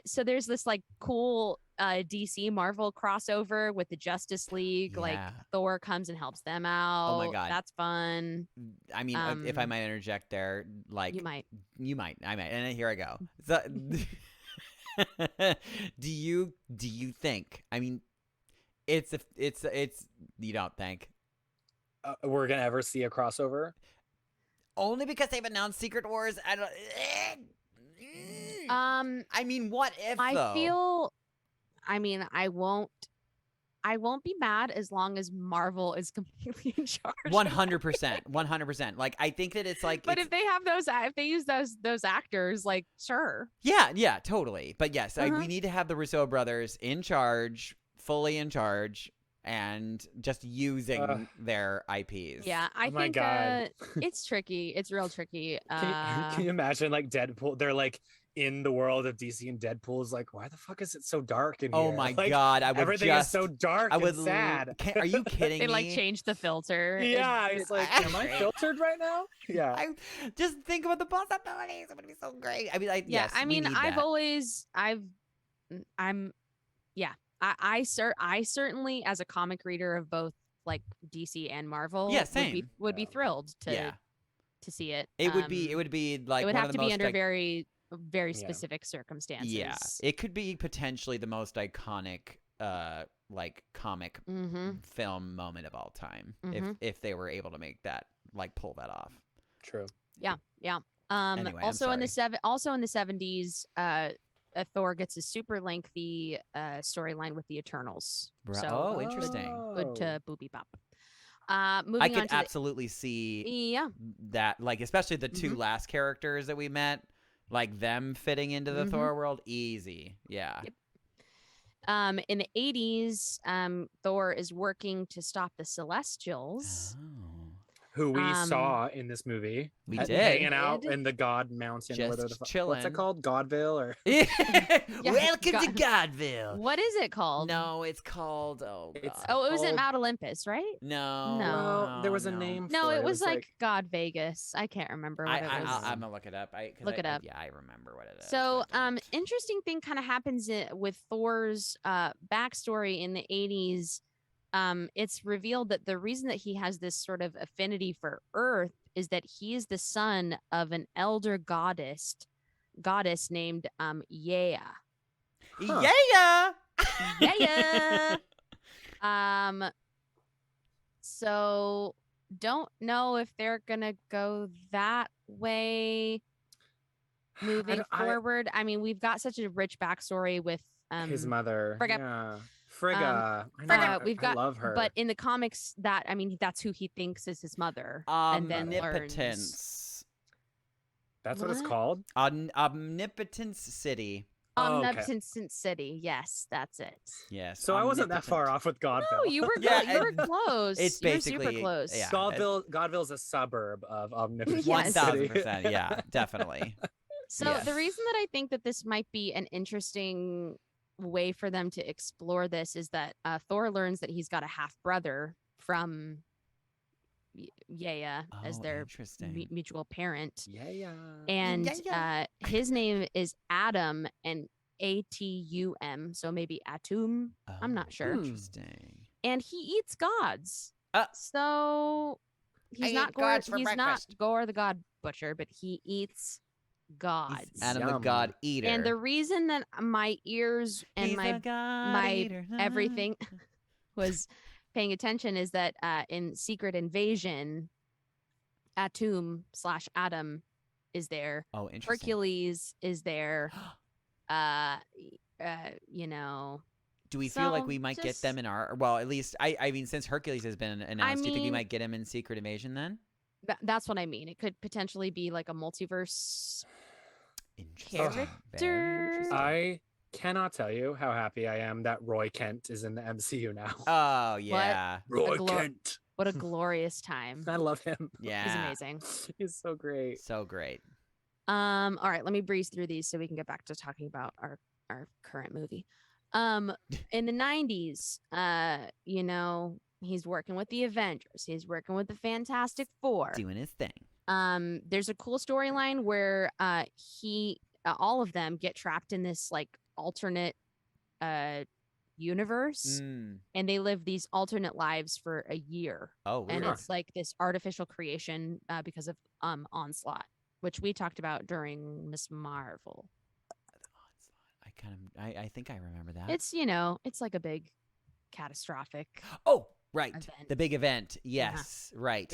So there's this like cool DC Marvel crossover with the Justice League. Yeah. Like Thor comes and helps them out. Oh my God. That's fun. I mean, if I might interject there, like You might. I might. And here I go. So, do you think? I mean, it's you don't think we're gonna ever see a crossover? Only because they've announced Secret Wars. I don't. I mean, what if? I won't be mad as long as Marvel is completely in charge. 100%. Like, I think that it's like. But if they have if they use those actors, like, sure. Yeah, totally. But yes, we need to have the Russo brothers in charge, fully in charge, and just using their IPs. Yeah, I think God. It's tricky. It's real tricky. Can you imagine like Deadpool? They're like in the world of DC, and Deadpool's like, why the fuck is it so dark in here? Oh my like, God! Everything is so dark and sad. Are you kidding They me? like changed the filter. Yeah, it's like, am I filtered right now? Yeah. I just think about the possibilities. It would be so great. I mean, I certainly, as a comic reader of both like DC and Marvel, would be thrilled to see it. It would be like it would one have of the to be most under very specific circumstances. Yeah, it could be potentially the most iconic like comic film moment of all time if they were able to make that, like, pull that off. True. Yeah. Anyway, also in the 70s, Thor gets a super lengthy storyline with the Eternals. So interesting. Good to booby bop. I could absolutely see that, like, especially the two last characters that we met, like them fitting into the Thor world, easy. Yeah. Yep. In the 80s, Thor is working to stop the Celestials. Who we saw in this movie. We did. Hanging out in the God Mountain. Just chilling. What's it called? Godville? Or Welcome to Godville. What is it called? No, it's called, it wasn't Mount Olympus, right? No. There was a name No, for it was like God Vegas. I can't remember what it was. I'm going to look it up. Look it up. Yeah, I remember what it is. So, interesting thing kind of happens with Thor's backstory in the 80s. it's revealed that the reason that he has this sort of affinity for Earth is that he is the son of an elder goddess named Yea. Huh. Yeah. Yeah. So don't know if they're gonna go that way moving forward. I mean, we've got such a rich backstory with his mother. Frigga. Yeah. Frigga. I love her. But in the comics, that's who he thinks is his mother, and then learns. Omnipotence. That's what it's called? Omnipotence City. Omnipotence City. Yes, that's it. Yes. So I wasn't that far off with Godville. No, you were good. You were close. It's basically super close. Yeah, Godville's a suburb of Omnipotence Yes. City. 1000%. Yeah, definitely. So the reason that I think that this might be an interesting way for them to explore this is that Thor learns that he's got a half brother from Yea as their mutual parent. And his name is Adam, and Atum, so maybe Atum. I'm not sure. Interesting. And he eats gods. So he's not Gore the God Butcher, but he eats gods. Adam the God Eater. And the reason that my ears and my everything was paying attention is that in Secret Invasion, Atum/Adam is there. Oh, interesting. Hercules is there. You know. Do we feel like we might get them in our? Well, at least I mean, since Hercules has been announced, do you think we might get him in Secret Invasion then? That's what I mean. It could potentially be like a multiverse character. I cannot tell you how happy I am that Roy Kent is in the MCU now. Oh yeah, Roy Kent. What a glorious time. I love him. Yeah, he's amazing. He's so great. So great. All right, let me breeze through these so we can get back to talking about our current movie. In the 90s, you know, he's working with the Avengers. He's working with the Fantastic Four. Doing his thing. There's a cool storyline where all of them get trapped in this like alternate universe, and they live these alternate lives for a year. Oh, weird. And it's like this artificial creation because of Onslaught, which we talked about during Miss Marvel. I think I remember that. It's, you know, it's like a big catastrophic. Oh, right. Event. The big event. Yes, right.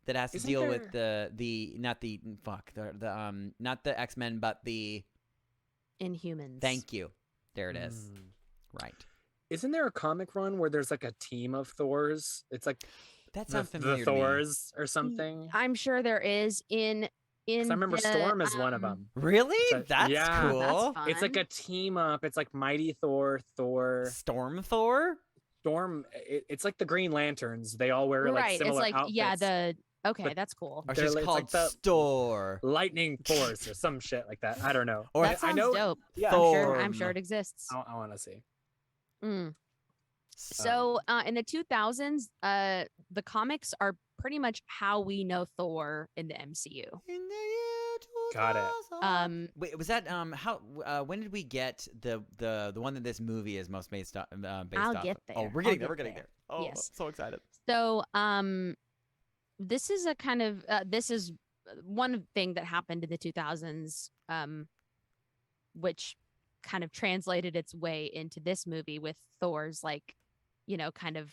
That has to deal with the not the X-Men, but the Inhumans. Thank you. There it is. Right. Isn't there a comic run where there's like a team of Thors? It's like that sounds familiar. The Thors or something. I'm sure there is I remember Storm is one of them. Really? That's cool. That's fun. It's like a team up. It's like Mighty Thor, Storm Thor. Storm. It's like the Green Lanterns. They all wear like similar outfits. Okay, that's cool. Or she's called like Store. Lightning Force or some shit like that. I don't know. Or that sounds dope. Yeah, I'm sure it exists. I want to see. So in the 2000s, the comics are pretty much how we know Thor in the MCU. Got it. Wait, was that how? When did we get the one that this movie is most based off? I'll get there. Oh, we're getting there. We're getting there. Oh, yes. So excited. So this is a kind of this is one thing that happened in the 2000s, which kind of translated its way into this movie with Thor's like, you know, kind of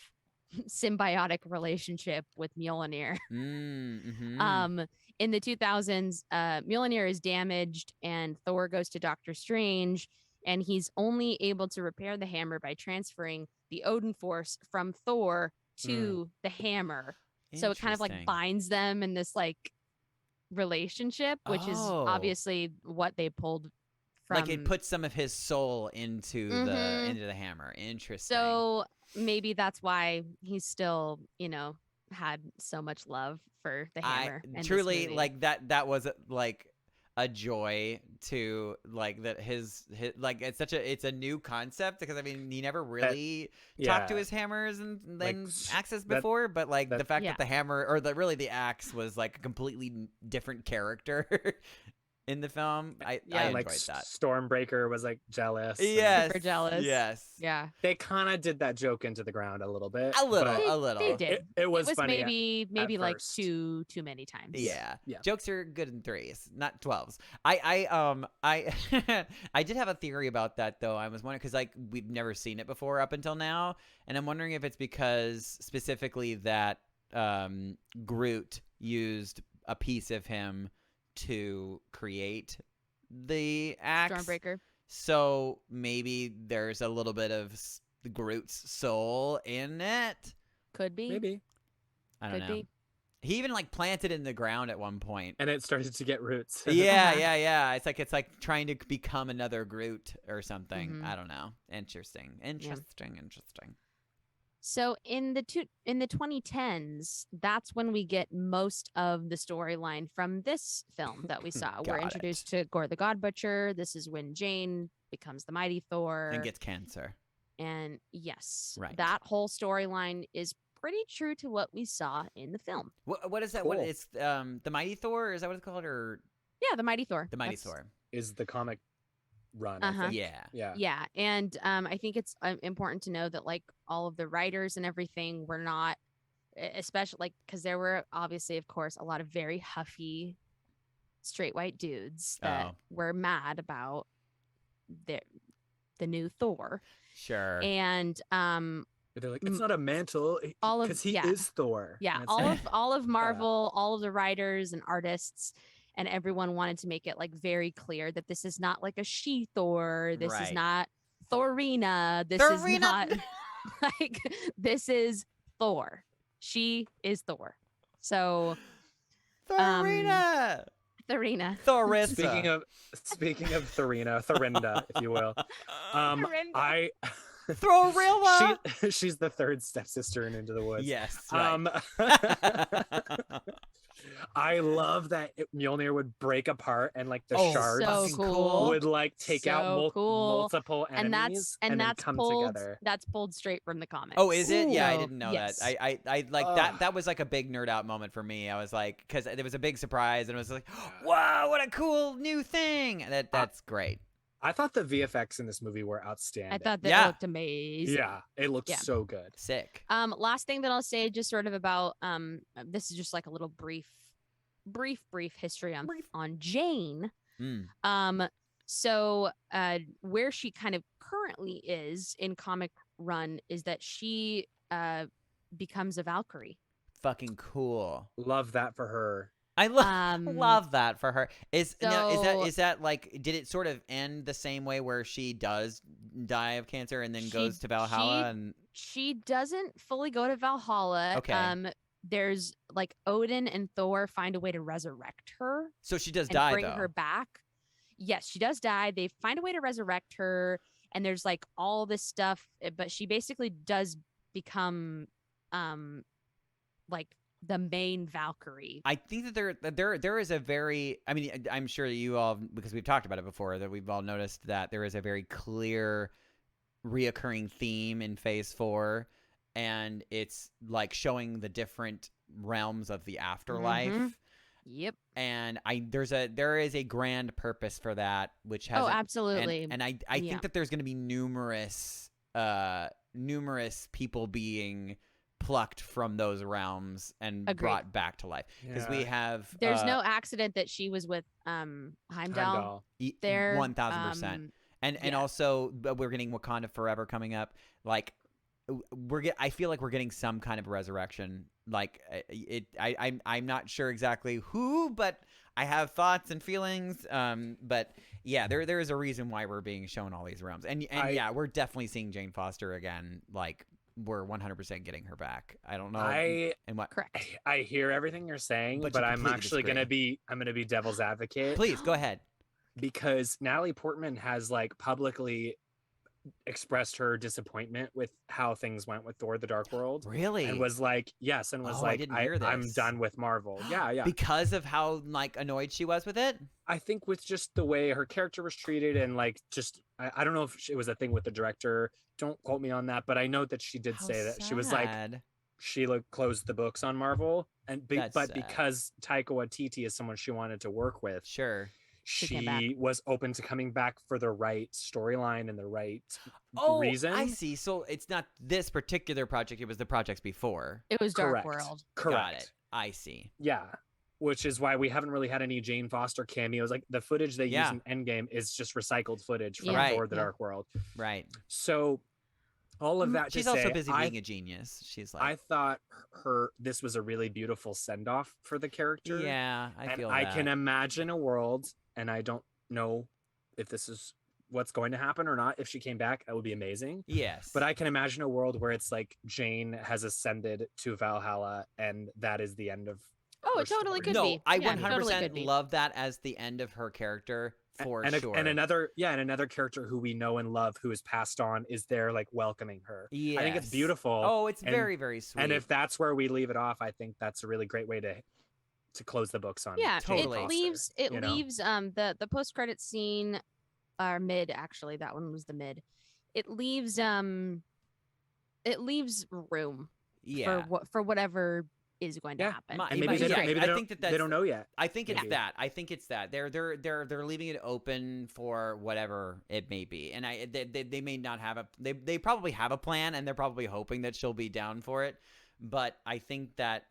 symbiotic relationship with Mjolnir. In the 2000s, Mjolnir is damaged and Thor goes to Doctor Strange, and he's only able to repair the hammer by transferring the Odin force from Thor to the hammer. So it kind of like binds them in this like relationship, which is obviously what they pulled from. Like it puts some of his soul into the hammer. Interesting. So maybe that's why he's still, you know, had so much love for the hammer. Truly, like that was like a joy to like that his like it's a new concept, because I mean he never really talked to his hammers and then axes before, but like the fact that the hammer or the axe was like a completely different character. in the film. I And enjoyed like that. Stormbreaker was like jealous. and Yes. Super jealous. Yes. Yeah. They kind of did that joke into the ground a little bit. A little. but A little. They did. It was funny. maybe like first. too many times. Yeah. Yeah. Jokes are good in 3s, not 12s. I I did have a theory about that though. I was wondering because like we've never seen it before up until now, and I'm wondering if it's because specifically that Groot used a piece of him to create the axe. Stormbreaker. So maybe there's a little bit of Groot's soul in it. Could be. Maybe. I don't Could know. be. He even like planted in the ground at one point. And it started to get roots. Yeah. It's like trying to become another Groot or something. Mhm. I don't know. Interesting. So in the 2010s, that's when we get most of the storyline from this film that we saw. We're Got introduced to Gore the God Butcher. This is when Jane becomes the Mighty Thor. And gets cancer. And yes, Right. that whole storyline is pretty true to what we saw in the film. What is that? Cool. What it's the Mighty Thor? Is that what it's called? Or Yeah, the Mighty Thor. the Mighty That's- Thor? Is the comic run. I Uh-huh. think. Yeah. Yeah. Yeah, and I think it's important to know that like all of the writers and everything were not, especially like because there were obviously, of course, a lot of very huffy, straight white dudes that Oh. were mad about the new Thor, Sure. and They're like, it's not a mantle all of- because he yeah. is Thor. yeah, And it's all like, of Marvel, all of the writers and artists. And everyone wanted to make it like very clear that this is not like a she Thor. This is Right. not Thorina. This is Thorina! not like this is Thor. She is Thor. So Thorina. Thorina. Thorissa. speaking of Thorinda, if you will. Thorinda. Thorilla. She's the third stepsister in Into the Woods. Yes. Right. I love that Mjolnir would break apart and like the Oh, shards So fucking cool. would like take out So cool. multiple enemies and then that's come pulled together. that's pulled straight from the comics. Oh, is it? Yeah, I So, didn't know yes. that. I like Ugh. that was like a big nerd out moment for me. I was like, because there was a big surprise, and it was like, wow, what a cool new thing. That's great. I thought the VFX in this movie were outstanding. I thought that Yeah. looked amazing. Yeah, it looked Yeah. so good. Sick. Last thing that I'll say, just sort of about this is just like a little brief history on Jane. Mm. So where she kind of currently is in comic run is that she becomes a Valkyrie. Fucking cool. Love that for her. I love that for her. Is so- that like, did it sort of end the same way where she does die of cancer and then goes to Valhalla and She doesn't fully go to Valhalla. Okay. There's like Odin and Thor find a way to resurrect her so she does and die bring though? her back. Yes, she does die. They find a way to resurrect her, and there's like all this stuff, but she basically does become like the main Valkyrie. I think that there is a very, I mean, I'm sure you all, because we've talked about it before, that we've all noticed that there is a very clear reoccurring theme in Phase 4, and it's like showing the different realms of the afterlife. Mhm. Yep. And there is a grand purpose for that, which has Oh, absolutely. And I Yeah. think that there's going to be numerous people being plucked from those realms and Agreed. brought back to life, because we have There's no accident that she was with Heimdall. There 1000%. And yeah. also we're getting Wakanda Forever coming up. Like I feel like we're getting some kind of resurrection. Like I'm not sure exactly who, but I have thoughts and feelings. But yeah, there is a reason why we're being shown all these realms. And yeah, we're definitely seeing Jane Foster again. Like we're 100% getting her back. I don't know. And what? Correct. I hear everything you're saying, But but you I'm completely actually disagree. gonna be devil's advocate. Please go ahead. Because Natalie Portman has like publicly expressed her disappointment with how things went with Thor: The Dark World. Really? And was like, yes, and was Oh, I like, didn't hear I'm this. done with Marvel. Yeah. Because of how like annoyed she was with it. I think with just the way her character was treated, and like just I don't know if it was a thing with the director. Don't quote me on that, but I know that she did How say that she was like, sad. she like closed the books on Marvel, and That's but sad. because Taika Waititi is someone she wanted to work with, Sure. came back. she was open to coming back for the right storyline and the right reason. I see. So it's not this particular project, it was the projects before. It was Dark Correct. World. Correct. Got it. I see. Yeah. Which is why we haven't really had any Jane Foster cameos. Like the footage they use in Endgame is just recycled footage from Thor: The Dark World. Right. So all of that She's to also say, busy being a genius. She's like, I thought this was a really beautiful send-off for the character. yeah, I feel I that. can imagine a world, and I don't know if this is what's going to happen or not. If she came back, that would be amazing. Yes. But I can imagine a world where it's like Jane has ascended to Valhalla, and that is the end of. Oh, her it totally story. could be. I Yeah, 100% totally could be. love that as the end of her character for sure. And another character who we know and love who is passed on is there, like welcoming her. Yes. I think it's beautiful. Oh, it's very, very sweet. And if that's where we leave it off, I think that's a really great way to close the books on. Yeah, Totally. it leaves the post credit scene, or mid, actually that one was the mid. It leaves room for whatever is going to happen. And maybe they don't know yet. I think it's that. I think it's that they're leaving it open for whatever it may be, and they may not have they probably have a plan, and they're probably hoping that she'll be down for it. But I think that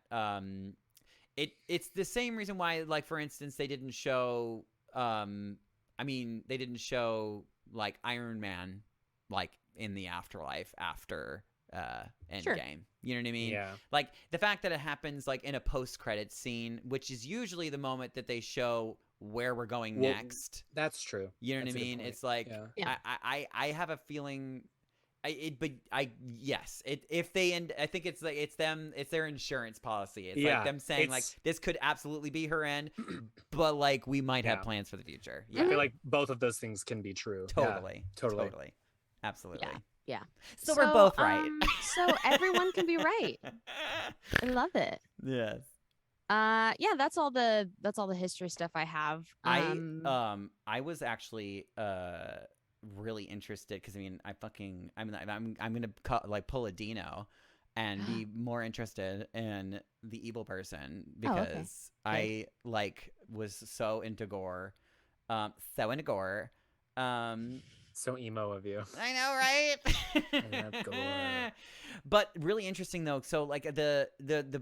it's the same reason why, like for instance, they didn't show they didn't show like Iron Man like in the afterlife after Endgame. Sure. You know what I mean? Yeah. Like the fact that it happens like in a post-credit scene, which is usually the moment that they show where we're going next. That's true. You know what I mean? It's like I have a feeling. If they end, I think it's like it's their insurance policy. It's like them saying like this could absolutely be her end, but like we might have plans for the future. I feel like both of those things can be true. Totally. Yeah, totally. Absolutely. Yeah. So we're both right. So everyone can be right. I love it. Yes. That's all the history stuff I have. I was actually really interested because I'm gonna pull a Dino and be more interested in the evil person because I was so into gore, So emo of you. I know, right? I love gore. But really interesting though. So like the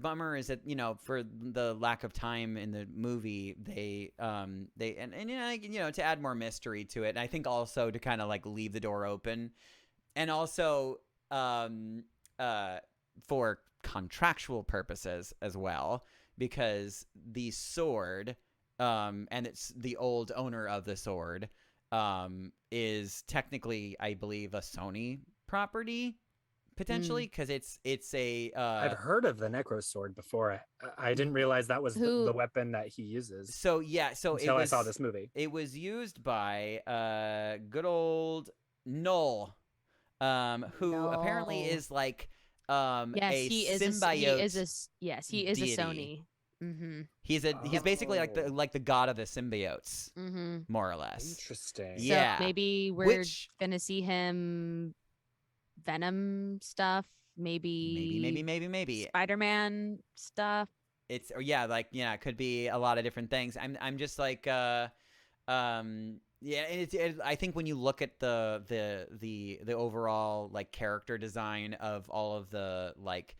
bummer is that for the lack of time in the movie they to add more mystery to it, and I think also to kind of like leave the door open, and also for contractual purposes as well, because the sword and it's the old owner of the sword is technically, I believe, a Sony property potentially, because it's a I've heard of the Necro Sword before. I didn't realize that was the weapon that he uses. So until I saw this movie. It was used by good old Null, who apparently is like a symbiote. He is a Sony. Mm-hmm. He's basically like the god of the symbiotes, more or less. Interesting. Yeah. So maybe we're gonna see him Venom stuff. Maybe Spider-Man stuff. It could be a lot of different things. I'm just like I think when you look at the overall like character design of all of the like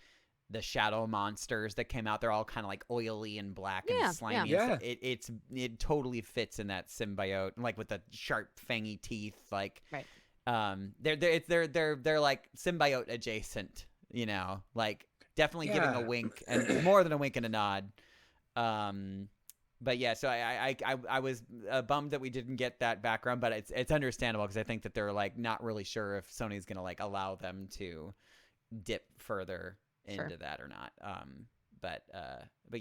the shadow monsters that came out, they're all kind of like oily and black and slimy. Yeah. It totally fits in that symbiote, like with the sharp fangy teeth. Like, right. They're like symbiote adjacent, like definitely giving a wink and more than a wink and a nod. But yeah, so I was bummed that we didn't get that background, but it's understandable because I think that they're like not really sure if Sony's gonna like allow them to dip further into that or not. But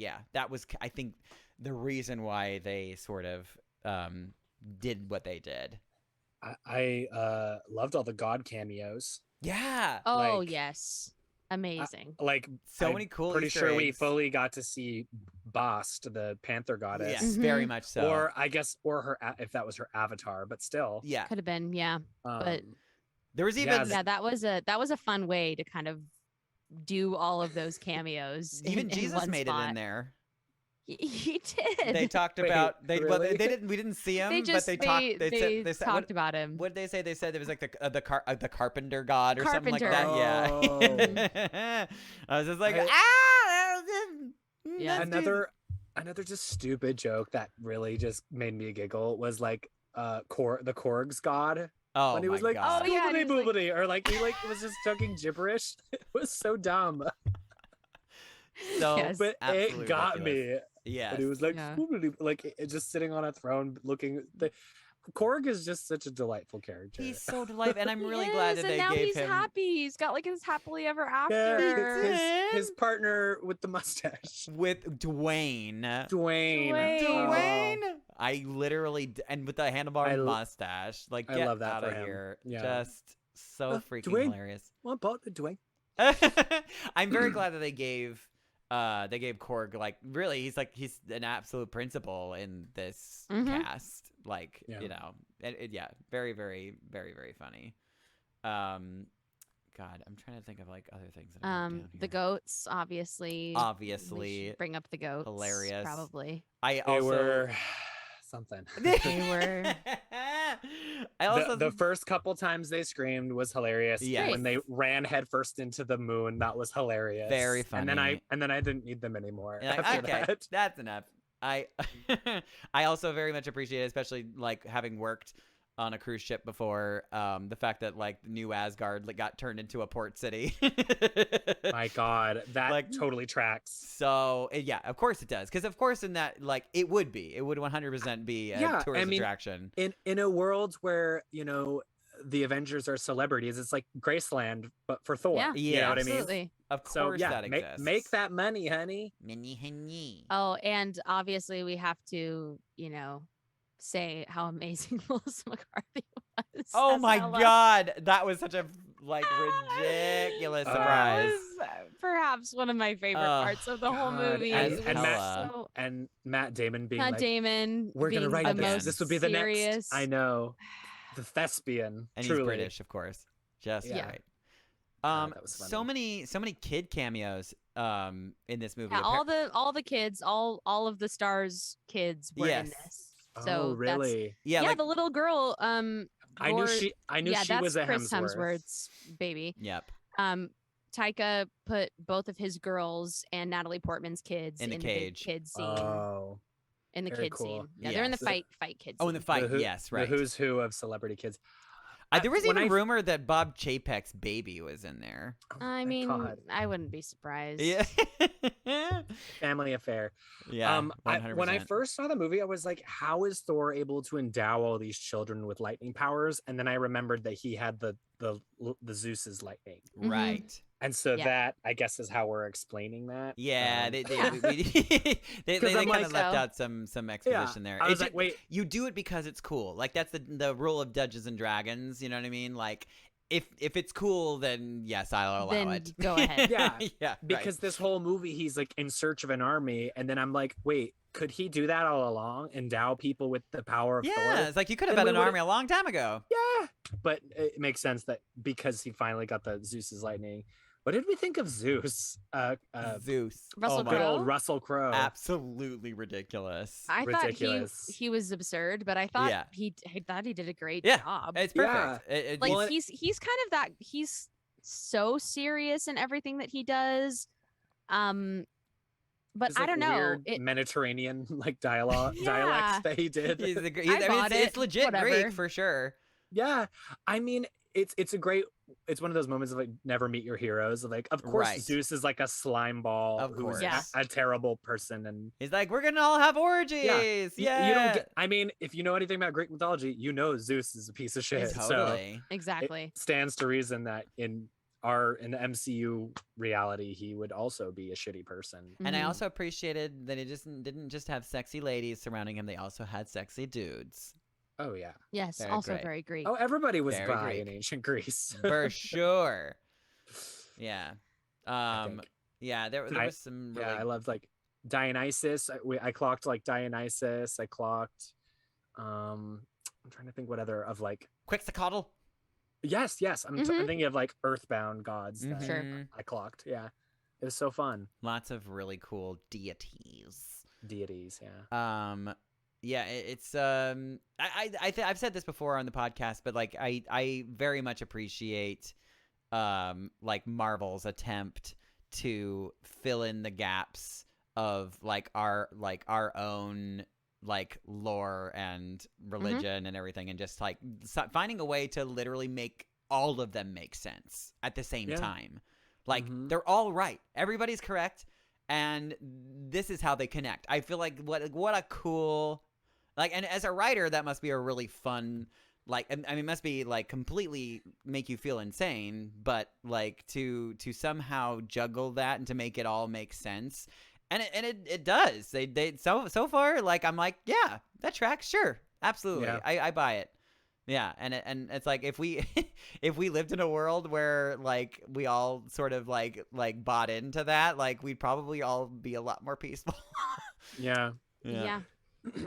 yeah, that was, I think, the reason why they sort of did what they did. I loved all the God cameos. Yeah. Oh, yes. Amazing. So many cool pretty Easter sure eggs. we fully got to see Bast, the Panther goddess. Yes, very much so. Or I guess, her, if that was her avatar, but still. Yeah. Could have been, but there was even that was a fun way to kind of do all of those cameos. Even Jesus in made spot. it in there. He did. They talked Wait, about they well, really? they didn't we didn't see him, They just but they they said talked about him. what did they say? They said it was like the carpenter god or something like Carpenter. that. Yeah. I was just like, I- Yeah. Another just stupid joke that really just made me giggle was like the Korg's god oh when he my was like god. Oh, yeah, and boobity he was like- boobity or like he like was just talking gibberish. It was so dumb, So Yes. but absolutely it got ridiculous. me. Yes. But he was like Yeah. boobity, like just sitting on a throne looking. Korg is just such a delightful character. He's so delightful, and I'm He really glad is, that and they now gave he's him happy. He's got like his happily ever yeah, after. his partner with the mustache, with Dwayne. Dwayne. Dwayne. Oh. Dwayne. I literally and with the handlebar I l- mustache, like I get love that out for of him. here. Yeah. Just so freaking Dwayne. hilarious. What about the Dwayne? I'm very glad that they gave Korg like really he's an absolute principal in this Mhm. cast. Like, Yeah. you know, yeah, very, very, very, very funny. God, I'm trying to think of like other things that I wrote down The here. goats, obviously. We Obviously, should bring up the goats. hilarious. Probably. I They also were something. They were. I also The first couple times they screamed was hilarious. Yes. When they ran headfirst into the moon, that was hilarious. Very And then funny. I didn't need them anymore Like, after okay, that. that's enough. I I also very much appreciate, especially like having worked on a cruise ship before, the fact that like New Asgard like, got turned into a port city. My God, that Like- totally tracks. So yeah, of course it does, because of course in that like it would 100% be a Yeah, tourist I mean, attraction. In a world where the Avengers are celebrities, it's like Graceland, but for Thor. Yeah. You know what I mean? Absolutely. Of course So yeah, that exists. make that money, honey. Mini honey. Oh, and obviously we have to, say how amazing Melissa McCarthy was. Oh as my Ella. God, that was such a like ridiculous Uh, surprise. That was perhaps one of my favorite Oh, parts of the whole God, movie. and- It and was Matt- so- And Matt Damon being Matt like, Damon. we're gonna being write the this. most This would be the serious. next. I know, the thespian. And truly. he's British, of course. Just Yeah. right. that was So funny. many kid cameos in this movie. Yeah, all the kids, all of the stars' kids were in Yes. this. So Oh, that's- really? yeah, yeah, like the little girl. I knew Gord- she yeah, she that's was a Chris Hemsworth. Hemsworth's baby. yep. Taika put both of his girls and Natalie Portman's kids In the big cage. kid scene. Oh, In the very kid cool. scene. Yeah, they're in the Yes. fight kid Oh, in the scene. fight. The who- Yes, right. The who's who of celebrity kids. There was when even I- rumor that Bob Chapek's baby was in there. Oh I my mean, God. I wouldn't be surprised. Yeah. Family affair. Yeah. When I 100%. first saw the movie, I was like, how is Thor able to endow all these children with lightning powers? And then I remembered that he had the Zeus's lightning. Right. And so Yeah. that, I guess, is how we're explaining that. Yeah, Um, they Yeah. they I'm kind like, of left so- out some exposition there. I It was ju- like, wait, you do it because it's cool. Like that's the rule of Dungeons and Dragons. You know what I mean? Like if it's cool, then yes, I'll allow Then it. go ahead. Yeah, yeah. because this whole movie, he's like in search of an army. And then I'm like, wait, could he do that all along? Endow people with the power of right. Thor? Yeah, it's like you could have Then had we an would've- army a long time ago. Yeah. But it makes sense that because he finally got the Zeus's lightning. What did we think of Zeus? Zeus. Russell oh my Good Crowe? old Russell Crowe. Absolutely ridiculous. I Ridiculous. thought he was absurd, but I thought Yeah. I thought he did a great Yeah, job. It's Yeah. perfect. It- Like Well, he's kind of that he's so serious in everything that he does. But His, I like, don't know. weird It, Mediterranean like Yeah. dialects that he did. he's the, I bought it's it, legit whatever. Greek for sure. Yeah, I mean, it's a great. It's one of those moments of like never meet your heroes. Like, of course, Right. Zeus is like a slime ball Of who's course. Yeah. a terrible person, and He's like, we're gonna all have orgies. Yeah, you don't get. I mean, if you know anything about Greek mythology, you know Zeus is a piece of shit. So totally. exactly. it stands to reason that in the MCU reality, he would also be a shitty person. And I Mhm. also appreciated that he just didn't just have sexy ladies surrounding him; they also had sexy dudes. Oh yeah. Yes, Very also great. very Greek. Oh, everybody was Very bi Greek. in ancient Greece. For sure. Yeah. I think. Yeah. There I- was some really. Yeah, I loved like Dionysus. I clocked like Dionysus. I clocked. I'm trying to think what other of like. Quetzalcoatl. Yes. I'm Mhm. thinking of like earthbound gods. That Sure. Mhm. I clocked. Yeah, it was so fun. Lots of really cool deities. deities. Yeah. Yeah, it's I've said this before on the podcast, but like I very much appreciate like Marvel's attempt to fill in the gaps of like our own like lore and religion and everything, and just like finding a way to literally make all of them make sense at the same time. Like they're all right, everybody's correct, and this is how they connect. I feel like what a cool, like, and as a writer, that must be a really fun, like, I mean, it must be like completely make you feel insane, but like to somehow juggle that and to make it all make sense. And it does. They so far, like, I'm like, yeah, that tracks, sure, absolutely, I buy it. Yeah, and it's like if we if we lived in a world where like we all sort of like bought into that, like we'd probably all be a lot more peaceful. Yeah.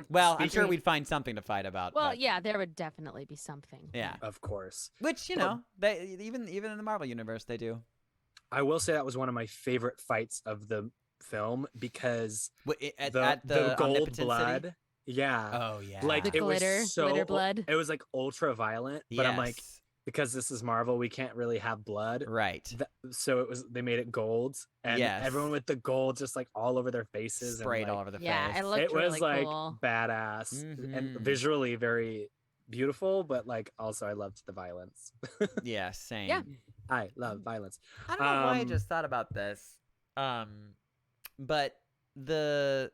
Well, I'm sure we'd find something to fight about. Well, but, yeah, there would definitely be something. Yeah, of course. Which, you know, they even in the Marvel universe they do. I will say that was one of my favorite fights of the film because at the gold blood. City? Yeah. Oh yeah. Like the it glitter, was so glitter blood. It was like ultra violent, but I'm like, because this is Marvel, we can't really have blood. Right. So they made it gold, and everyone with the gold just like all over their faces, sprayed and, like, all over the face. Yeah, it looked it really was like cool. badass and visually very beautiful, but like also I loved the violence. Yeah, same. Yeah. I love violence. I don't know why I just thought about this. But the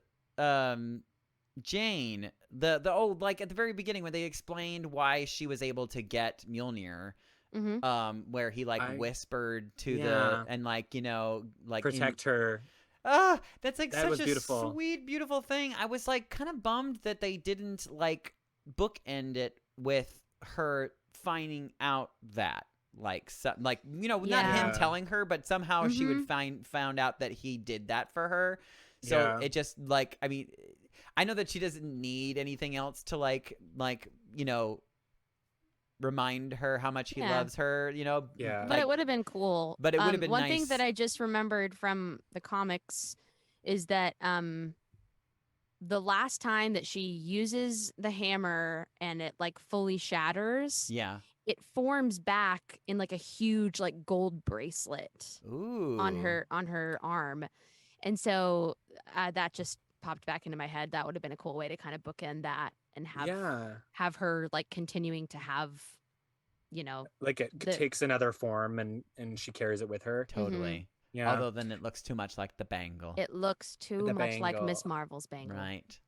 Jane, the old, like at the very beginning when they explained why she was able to get Mjolnir, where he like whispered to the, and like, you know, like protect her. That's like that such was a beautiful. Sweet, beautiful thing. I was like kind of bummed that they didn't bookend it with her finding out that. Like, you know, not him telling her, but somehow she would found out that he did that for her. So it just like, I mean, I know that she doesn't need anything else to like, you know, remind her how much he loves her, you know. Yeah. But it would have been cool. But it would have been one nice. thing that I just remembered from the comics is that the last time that she uses the hammer and it like fully shatters, it forms back in like a huge like gold bracelet on her arm. And so that just popped back into my head. That would have been a cool way to kind of bookend that and have her like continuing to have, you know, like it takes another form and she carries it with her. Totally. Yeah. Although then it looks too much like the bangle. It looks too much like Miss Marvel's bangle. Right.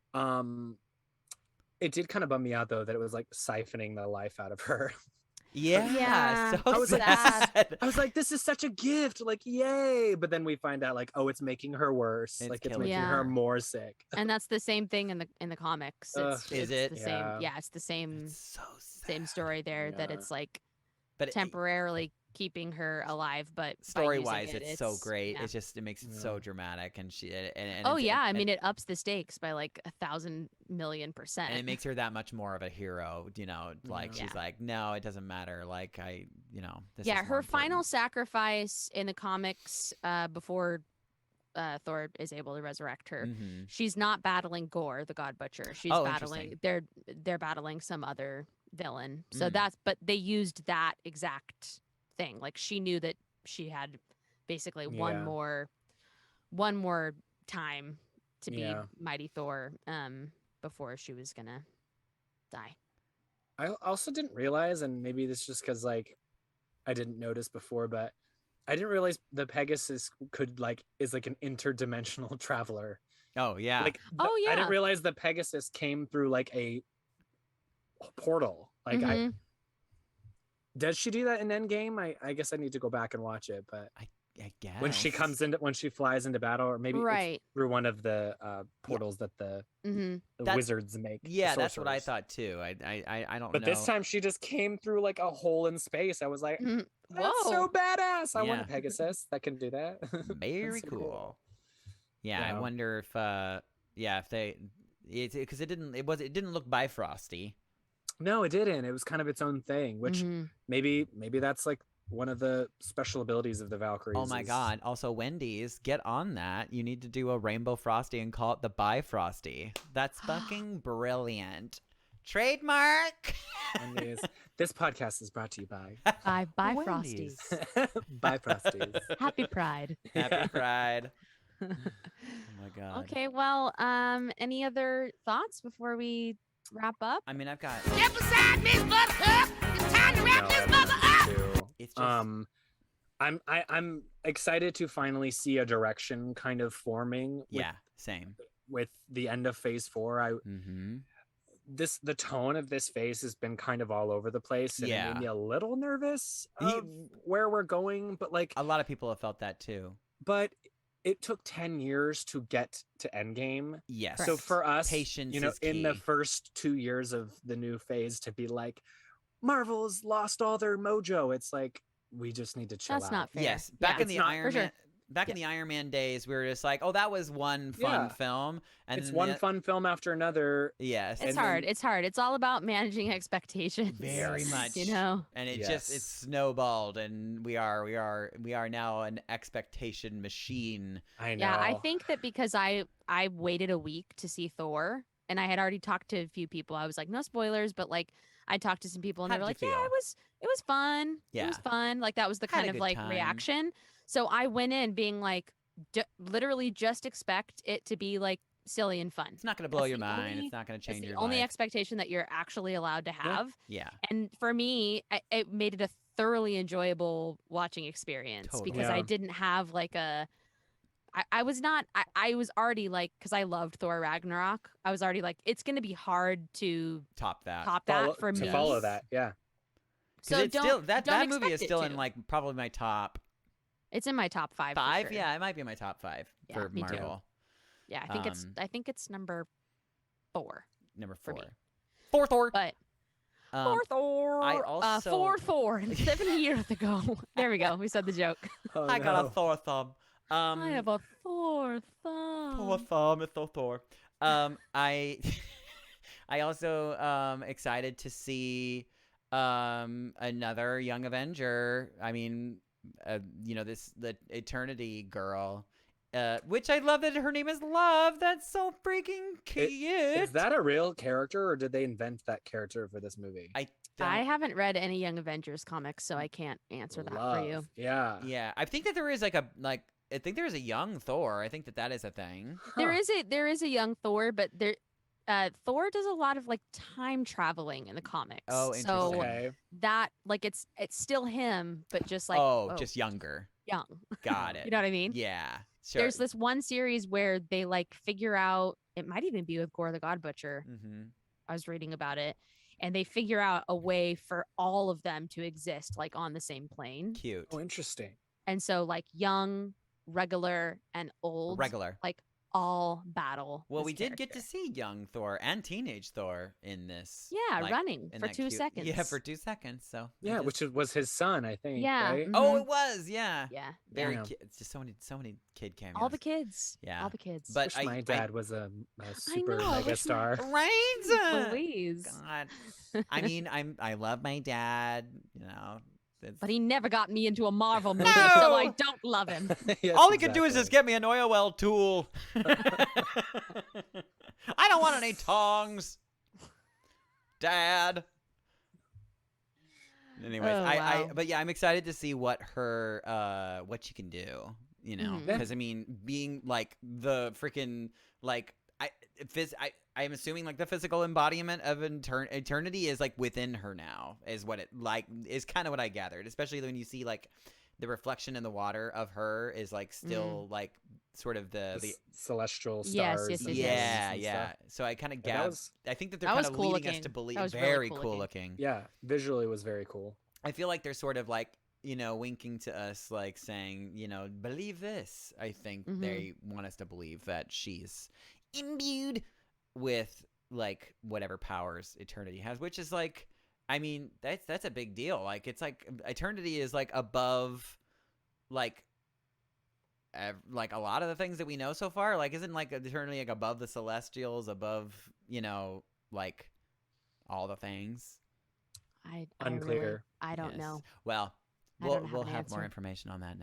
It did kind of bum me out though that it was like siphoning the life out of her. Yeah. So I was sad. I was like, this is such a gift, like yay! But then we find out like, oh, it's making her worse. It's making her more sick. And that's the same thing in the comics. It's it? The same. Yeah, it's the same. It's so sad. Same story there. That it's like, temporarily keeping her alive, but story-wise, it's so great. Yeah. It makes it so dramatic, and she and I mean, it ups the stakes by like 1,000,000,000%, and it makes her that much more of a hero. You know, like she's like, no, it doesn't matter. Like this is her final sacrifice in the comics before Thor is able to resurrect her. She's not battling Gore, the God Butcher. She's battling. They're battling some other villain. So but they used that exact thing. Like she knew that she had basically one more time to be Mighty Thor before she was gonna die. I also didn't realize, and maybe this is just because like I didn't notice before, but I didn't realize the Pegasus is like an interdimensional traveler. Oh yeah. I didn't realize the Pegasus came through like a portal. Like does she do that in Endgame? I guess I need to go back and watch it, but I guess when she flies into battle, or maybe it's through one of the portals that the wizards make. Yeah, that's what I thought too. I don't know. But this time she just came through like a hole in space. I was like, that's so badass. I want a Pegasus that can do that. Very cool. Yeah, I wonder if they because it didn't look Bifrosty. No, it didn't. It was kind of its own thing, which maybe that's like one of the special abilities of the Valkyries. Oh my God. Also, Wendy's, get on that. You need to do a Rainbow Frosty and call it the Bifrosty. That's fucking brilliant. Trademark. Wendy's. This podcast is brought to you by Bye, Wendy's. Frosties. by Frosties. Happy Pride. Happy Pride. Oh my God. Okay, well, any other thoughts before we wrap up? I mean, I've got. Step aside, Miss Buttercup. It's time to wrap this mother up. It's just. I'm excited to finally see a direction kind of forming. Yeah, same. With the end of Phase 4, Mm-hmm. the tone of this phase has been kind of all over the place, and it made me a little nervous of where we're going. But like a lot of people have felt that too. But it took 10 years to get to Endgame. Yes. So for us, patience, you know, is in the key. first 2 years of the new phase, to be like, Marvel's lost all their mojo. It's like, we just need to chill out. That's not fair. Yes, back Yeah. in the It's not- Iron for sure. Man, back in the Iron Man days, we were just like, oh, that was one fun film, and It's then one fun film after another. Yes, It's and hard. then- It's hard. It's all about managing expectations. very much, You know? and it just it's snowballed, and we are now an expectation machine. I know. Yeah, I think that because I waited a week to see Thor, and I had already talked to a few people. I was like, no spoilers, but like I talked to some people, and How they were did like, you yeah, feel? it was fun. It was Yeah. fun. Like that was the Had a kind of good like time. reaction. So I went in being like, literally just expect it to be like silly and fun. It's not going to blow That's your the mind. only- It's not going to That's change the your only life. expectation that you're actually allowed to have. Yeah, And for me, it made it a thoroughly enjoyable watching experience Totally. because Yeah. I didn't have like a. I was not. I was already like, because I loved Thor Ragnarok. I was already like, it's going to be hard to top that. top Follow- that for to me. follow that. Yeah. So it's don't, still that don't movie is expect it still to. in like probably my top It's in my top 5. for 5. sure. Yeah, it might be in my top 5 Yeah, for me too. Marvel. Yeah, I think it's number 4. Number For 4. me. 4 Thor. But Um, Thor. I also- 4 7 years ago. There we go. We said the joke. Oh, I got a no. Thor thumb. I have a Thor thumb. Thor thumb. It's Thor. I I also excited to see another Young Avenger. I mean, you know, the Eternity girl. Which I love that her name is Love. That's so freaking cute. Is that a real character, or did they invent that character for this movie? I I haven't read any Young Avengers comics, so I can't answer that for you. Love. Yeah. Yeah, I think that there is I think there is a young Thor. I think that is a thing. There is a young Thor, but Thor does a lot of like time traveling in the comics. Oh, So interesting. Okay. that like it's still him, but just like just younger. young. Got it. You know what I mean? Yeah. Sure. There's this one series where they like figure out, it might even be with Gore the God Butcher. Mm-hmm. I was reading about it, and they figure out a way for all of them to exist like on the same plane. Cute. Oh, interesting. And so like young, regular, and old Regular. like all battle. Well, this we did get to character. see young Thor and teenage Thor in this. Yeah, like, running in for that 2 cute- seconds. Yeah, for 2 seconds. So Yeah, it which is- was his son, I think. Yeah. Right? Oh, Mhm. it was. Yeah. Yeah. Very. Yeah. It's just so many kid cameos. All the kids. Yeah. All the kids. But Wish my dad was a super know, I mega wish my- star. Right. Please. God. I mean, I love my dad. You know. But he never got me into a Marvel movie, No! so I don't love him. Yes, all he could do is just exactly. get me an oil tool. I don't want any tongs, Dad. Anyways, Oh, wow. but yeah, I'm excited to see what what she can do. You know, Mhm. because I mean, being like the freaking like I'm assuming like the physical embodiment of eternity is like within her now, is what it like is kind of what I gathered. Especially when you see like the reflection in the water of her is like still like sort of the celestial Yes, stars. yes, and yes, yeah, things and yeah. stuff. So I kind of Yeah, that gathered. was- I think that they're that kind was of cool leading us looking. to believe That was really very cool cool looking. looking. Yeah, visually was very cool. I feel like they're sort of like, you know, winking to us, like saying, you know, believe this. I think Mhm. they want us to believe that she's imbued with like whatever powers eternity has, which is like, I mean, that's a big deal. Like, it's like eternity is like above, like a lot of the things that we know so far. Like, isn't like eternity like above the celestials, above, you know, like all the things. I Unclear. Really, I don't Yes. know. Well, We'll have more information on that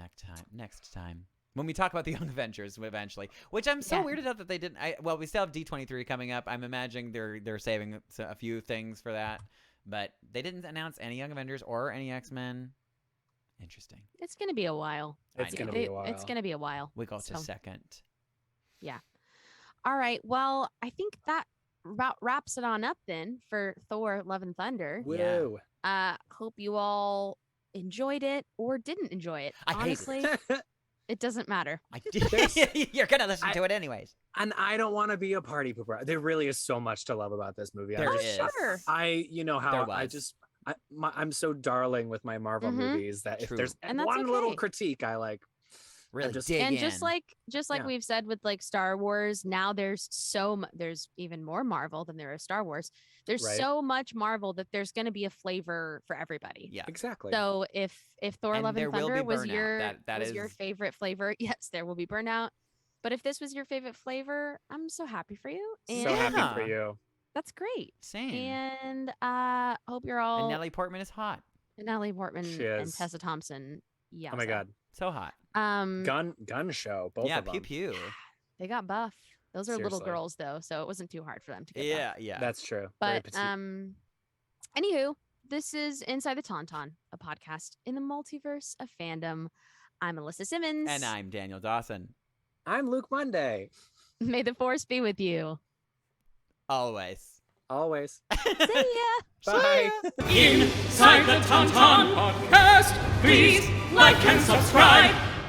next time. When we talk about the Young Avengers eventually, which I'm so weirded out that they didn't. We still have D23 coming up. I'm imagining they're saving a few things for that, but they didn't announce any Young Avengers or any X-Men. Interesting. It's gonna be a while. It's gonna be a while. It's gonna be a while. We go to second. Yeah. All right. Well, I think that about wraps it on up then for Thor: Love and Thunder. Woo. Hope you all enjoyed it or didn't enjoy it. Honestly, it doesn't matter. You're gonna listen to it anyways. And I don't want to be a party pooper. There really is so much to love about this movie. There is. Sure. I'm so darling with my Marvel movies that if there's one little critique I like, really just dig in. Just like we've said with like Star Wars, now there's there's even more Marvel than there is Star Wars. There's so much Marvel that there's going to be a flavor for everybody. Yeah, exactly. So if Thor: Love and Thunder was your your favorite flavor, yes, there will be burnout. But if this was your favorite flavor, I'm so happy for you. And so happy for you. That's great. Same. And hope you're all. And Natalie Portman is hot. And Natalie Portman and Tessa Thompson. Yeah. Oh my God. So hot. Gun show. Both of them. Yeah, pew pew. They got buff. Those are Seriously. little girls though, so it wasn't too hard for them to get buff. Yeah. That's true. But anywho, this is Inside the Tauntaun, a podcast in the multiverse of fandom. I'm Alyssa Simmons. And I'm Daniel Dawson. I'm Luke Monday. May the force be with you. Always. See ya. Bye. Inside the Tauntaun podcast, please like and subscribe.